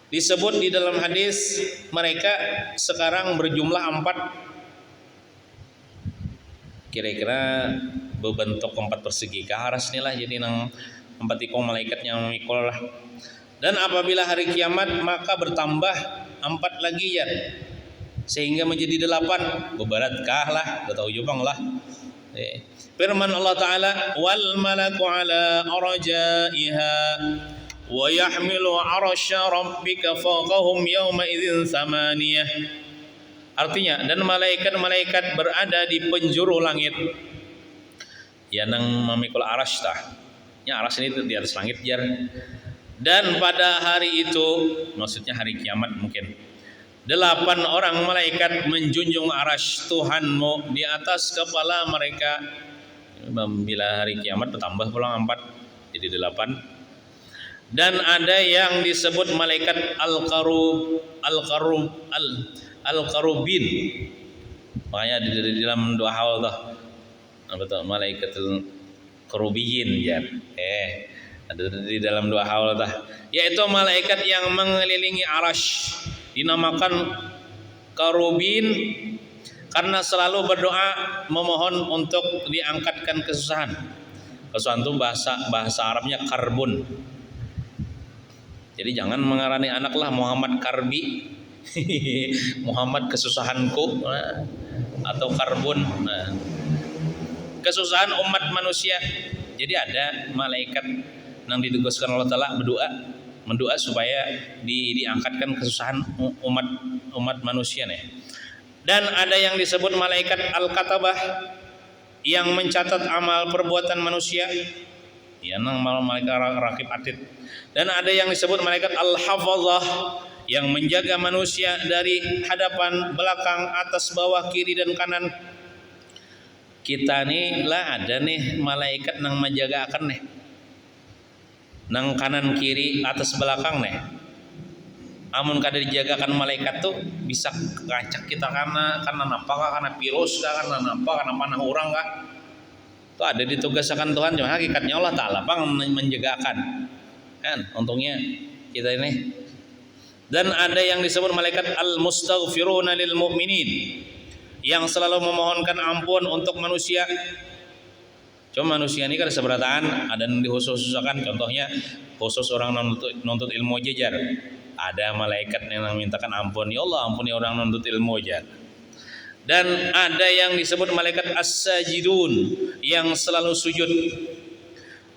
Disebut di dalam hadis mereka sekarang berjumlah 4. Kira-kira berbentuk 4 persegi ke aras inilah, jadi nang 4 ikong malaikat yang memikul lah. Dan apabila hari kiamat maka bertambah 4 lagi ya, sehingga menjadi 8. Bebaratkah lah, udah tahu jubang lah. Firman Allah Ta'ala, wal malaku ala arjaiha wa yahmilu arsya rabbika fawqahum yawma idzin samaniyah. Artinya, dan malaikat-malaikat berada di penjuru langit. Ya nang memikul arasy tah. Ya arasy ini di atas langit jar. Dan pada hari itu, maksudnya hari kiamat mungkin, 8 orang malaikat menjunjung arasy Tuhanmu di atas kepala mereka. Bila hari kiamat bertambah pulang 4 jadi 8. Dan ada yang disebut malaikat al-qarubin. Makanya di dalam dua hal tuh. Apa tuh malaikatul qarubiyin ya. Ada di dalam dua hal tuh. Yaitu malaikat yang mengelilingi arasy. Dinamakan qarubin karena selalu berdoa memohon untuk diangkatkan kesusahan. Kesusahan itu bahasa Arabnya karbun. Jadi jangan mengarani anak lah Muhammad Karbi, Muhammad kesusahanku, atau karbun. Kesusahan umat manusia. Jadi ada malaikat yang ditugaskan Allah Ta'ala mendoa supaya diangkatkan kesusahan umat manusia nih. Dan ada yang disebut malaikat al-katabah yang mencatat amal perbuatan manusia. Ya nang malaikat rakib atid. Dan ada yang disebut malaikat al-hafazah yang menjaga manusia dari hadapan, belakang, atas, bawah, kiri dan kanan. Kita nih lah ada nih malaikat nang menjaga akan nih. Nang kanan kiri atas belakang nih. Amun kada dijagakan malaikat tuh bisa ngacak kita karena napa kah, karena virus kah, karena napa, karena panah orang kah. Itu ada ditugaskan Tuhan, cuma hakikatnya Allah Ta'ala bang menjagakan kan, untungnya kita ini. Dan ada yang disebut malaikat al-mustaghfiruna lil mu'minin yang selalu memohonkan ampun untuk manusia. Cuma manusia ini kan seberataan, ada yang dikhususkan, contohnya khusus orang nuntut ilmu jajar, ada malaikat yang mintakan ampun, ya Allah ampuni orang nuntut ilmu jajar. Dan ada yang disebut malaikat as-sajidun yang selalu sujud.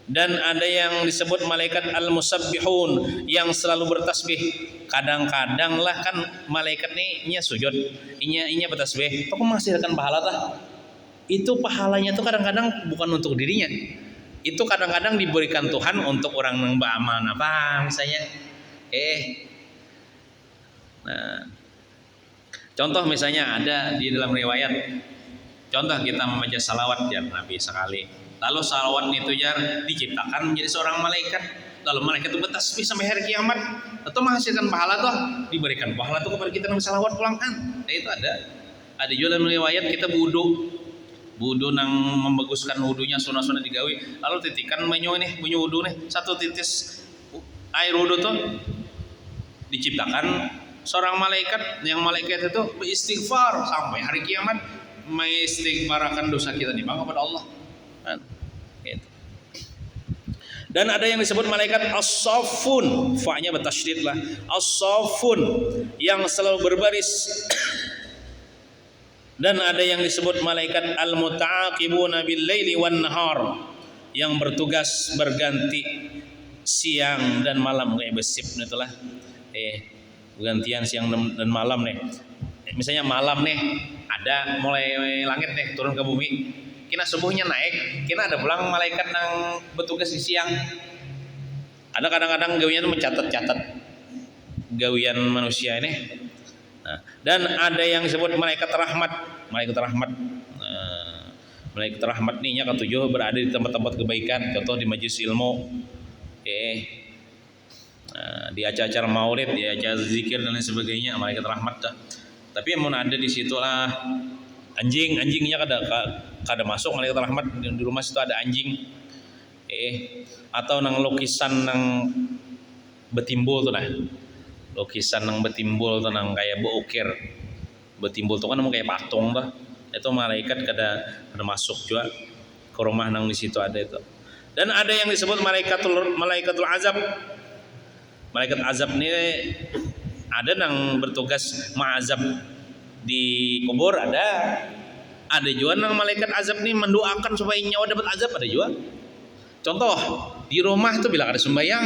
Dan ada yang disebut malaikat al-musabbihun yang selalu bertasbih. Kadang-kadang lah kan malaikat ini sujud, inya bertasbih. Kok menghasilkan pahala tah? Itu pahalanya tuh kadang-kadang bukan untuk dirinya. Itu kadang-kadang diberikan Tuhan untuk orang yang beramal apa misalnya. Nah, contoh misalnya ada di dalam riwayat, contoh kita membaca salawat ya Nabi sekali, lalu salawat itu ya diciptakan menjadi seorang malaikat, lalu malaikat itu bertasbih sampai hari kiamat, atau menghasilkan pahala tuh, diberikan pahala tuh kepada kita yang salawat pulang kan. Nah, itu ada juga dalam riwayat kita wudu nang membaguskan wudunya, sunah-sunah digawi, lalu titikan banyu wudu nih, 1 titis air wudu tuh diciptakan seorang malaikat, yang malaikat itu beristighfar sampai hari kiamat, mengistighfarakan dosa kita nih kepada Allah. Gitu. Dan ada yang disebut malaikat as-saffun, fa-nya bertasydid lah, as-saffun yang selalu berbaris. Dan ada yang disebut malaikat al-muta'aqibuna bil-laili wan-nahar yang bertugas berganti siang dan malam, kayak besip itulah. Gantian siang dan malam nih. Misalnya malam nih ada mulai langit nih turun ke bumi. Kina subuhnya naik, kina ada pulang malaikat yang bertugas di siang. Ada kadang-kadang gawinya itu mencatat-catat. gawian manusia ini. Nah, dan ada yang disebut malaikat rahmat. Malaikat rahmat. Malaikat rahmat ini yang ketujuh berada di tempat-tempat kebaikan, contoh di majelis ilmu, di acara-acara maulid, di acara zikir dan lain sebagainya, malaikat rahmat dah. Tapi yang mau ada di situlah anjingnya kada masuk malaikat rahmat, di rumah situ ada anjing, atau nang lukisan nang betimbul tuh nah, lukisan nang betimbul tuh nang kayak beukir, betimbul tuh kan kayak patung tuh. Itu malaikat kada masuk juga ke rumah nang di situ ada itu. Dan ada yang disebut malaikatul azab. Malaikat azab ini ada nang bertugas mengazab di kubur ada. Ada juga nang malaikat azab ini mendoakan supaya nyawa dapat azab ada juga. Contoh di rumah tuh bila ada sembahyang,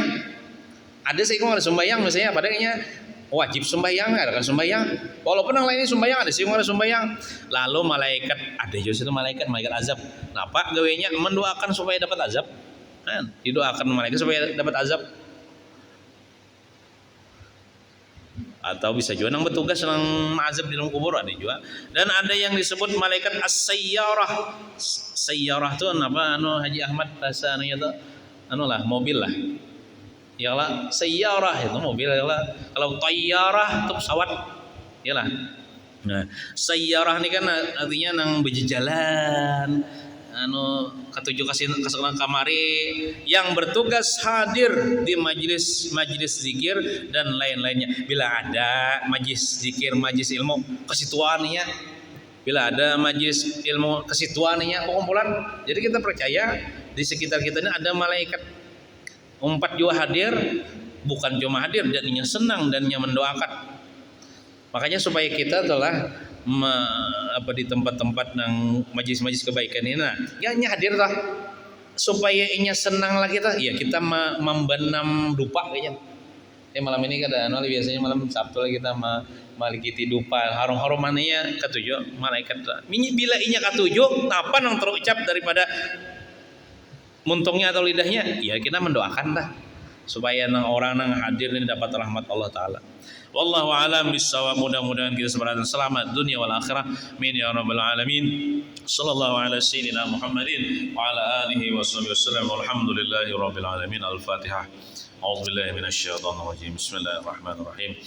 ada sih kok ada sembahyang misalnya padanya wajib sembahyang, ada kan sembahyang. Walaupun yang lainnya sembahyang, ada sih ada sembahyang. Lalu malaikat, ada juga itu malaikat azab. Napa gawenya mendoakan supaya dapat azab? Kan didoakan malaikat supaya dapat azab. Atau bisa juga nang bertugas nang azab di dalam kubur ada juga. Dan ada yang disebut malaikat as-sayyarah. Sayyarah itu apa Haji Ahmad bahasa anunya tuh lah mobil lah. Yalah sayyarah itu mobil yalah. Kalau tayyarah itu pesawat yalah. Nah, sayyarah ini kan artinya nang berjalan ketujuh kasih kamari yang bertugas hadir di majelis zikir dan lain-lainnya. Bila ada majelis zikir, majelis ilmu kesituannya, bila ada majelis ilmu kesituannya kumpulan, jadi kita percaya di sekitar kita ini ada malaikat umpat juga hadir, bukan cuma hadir dan ia senang dan ia mendoakan. Makanya supaya kita telah di tempat-tempat nang majlis-majlis kebaikan ini nah, ya hadir lah supaya inya senang lah kita. Ya kita membenam dupa kayaknya. Malam ini kada biasanya malam Sabtu lah kita malikiti dupa harum-harumannya ketujuh malaikat. Bila inya ketujuh, apa nang terucap daripada muntungnya atau lidahnya, ya kita mendoakan dah supaya orang nang hadir ini dapat rahmat Allah Ta'ala. Wallahu a'lam bissawab. Mudah-mudahan kita sebenarnya selamat dunia wal akhirah. Amin ya rabbal alamin. Sallallahu ala sayyidina Muhammadin wa ala alihi wa sahbihi wasallam. Walhamdulillahi rabbil alamin. Al-Fatihah. A'udzubillahi minasyaitonir rajim. Bismillahirrahmanirrahim.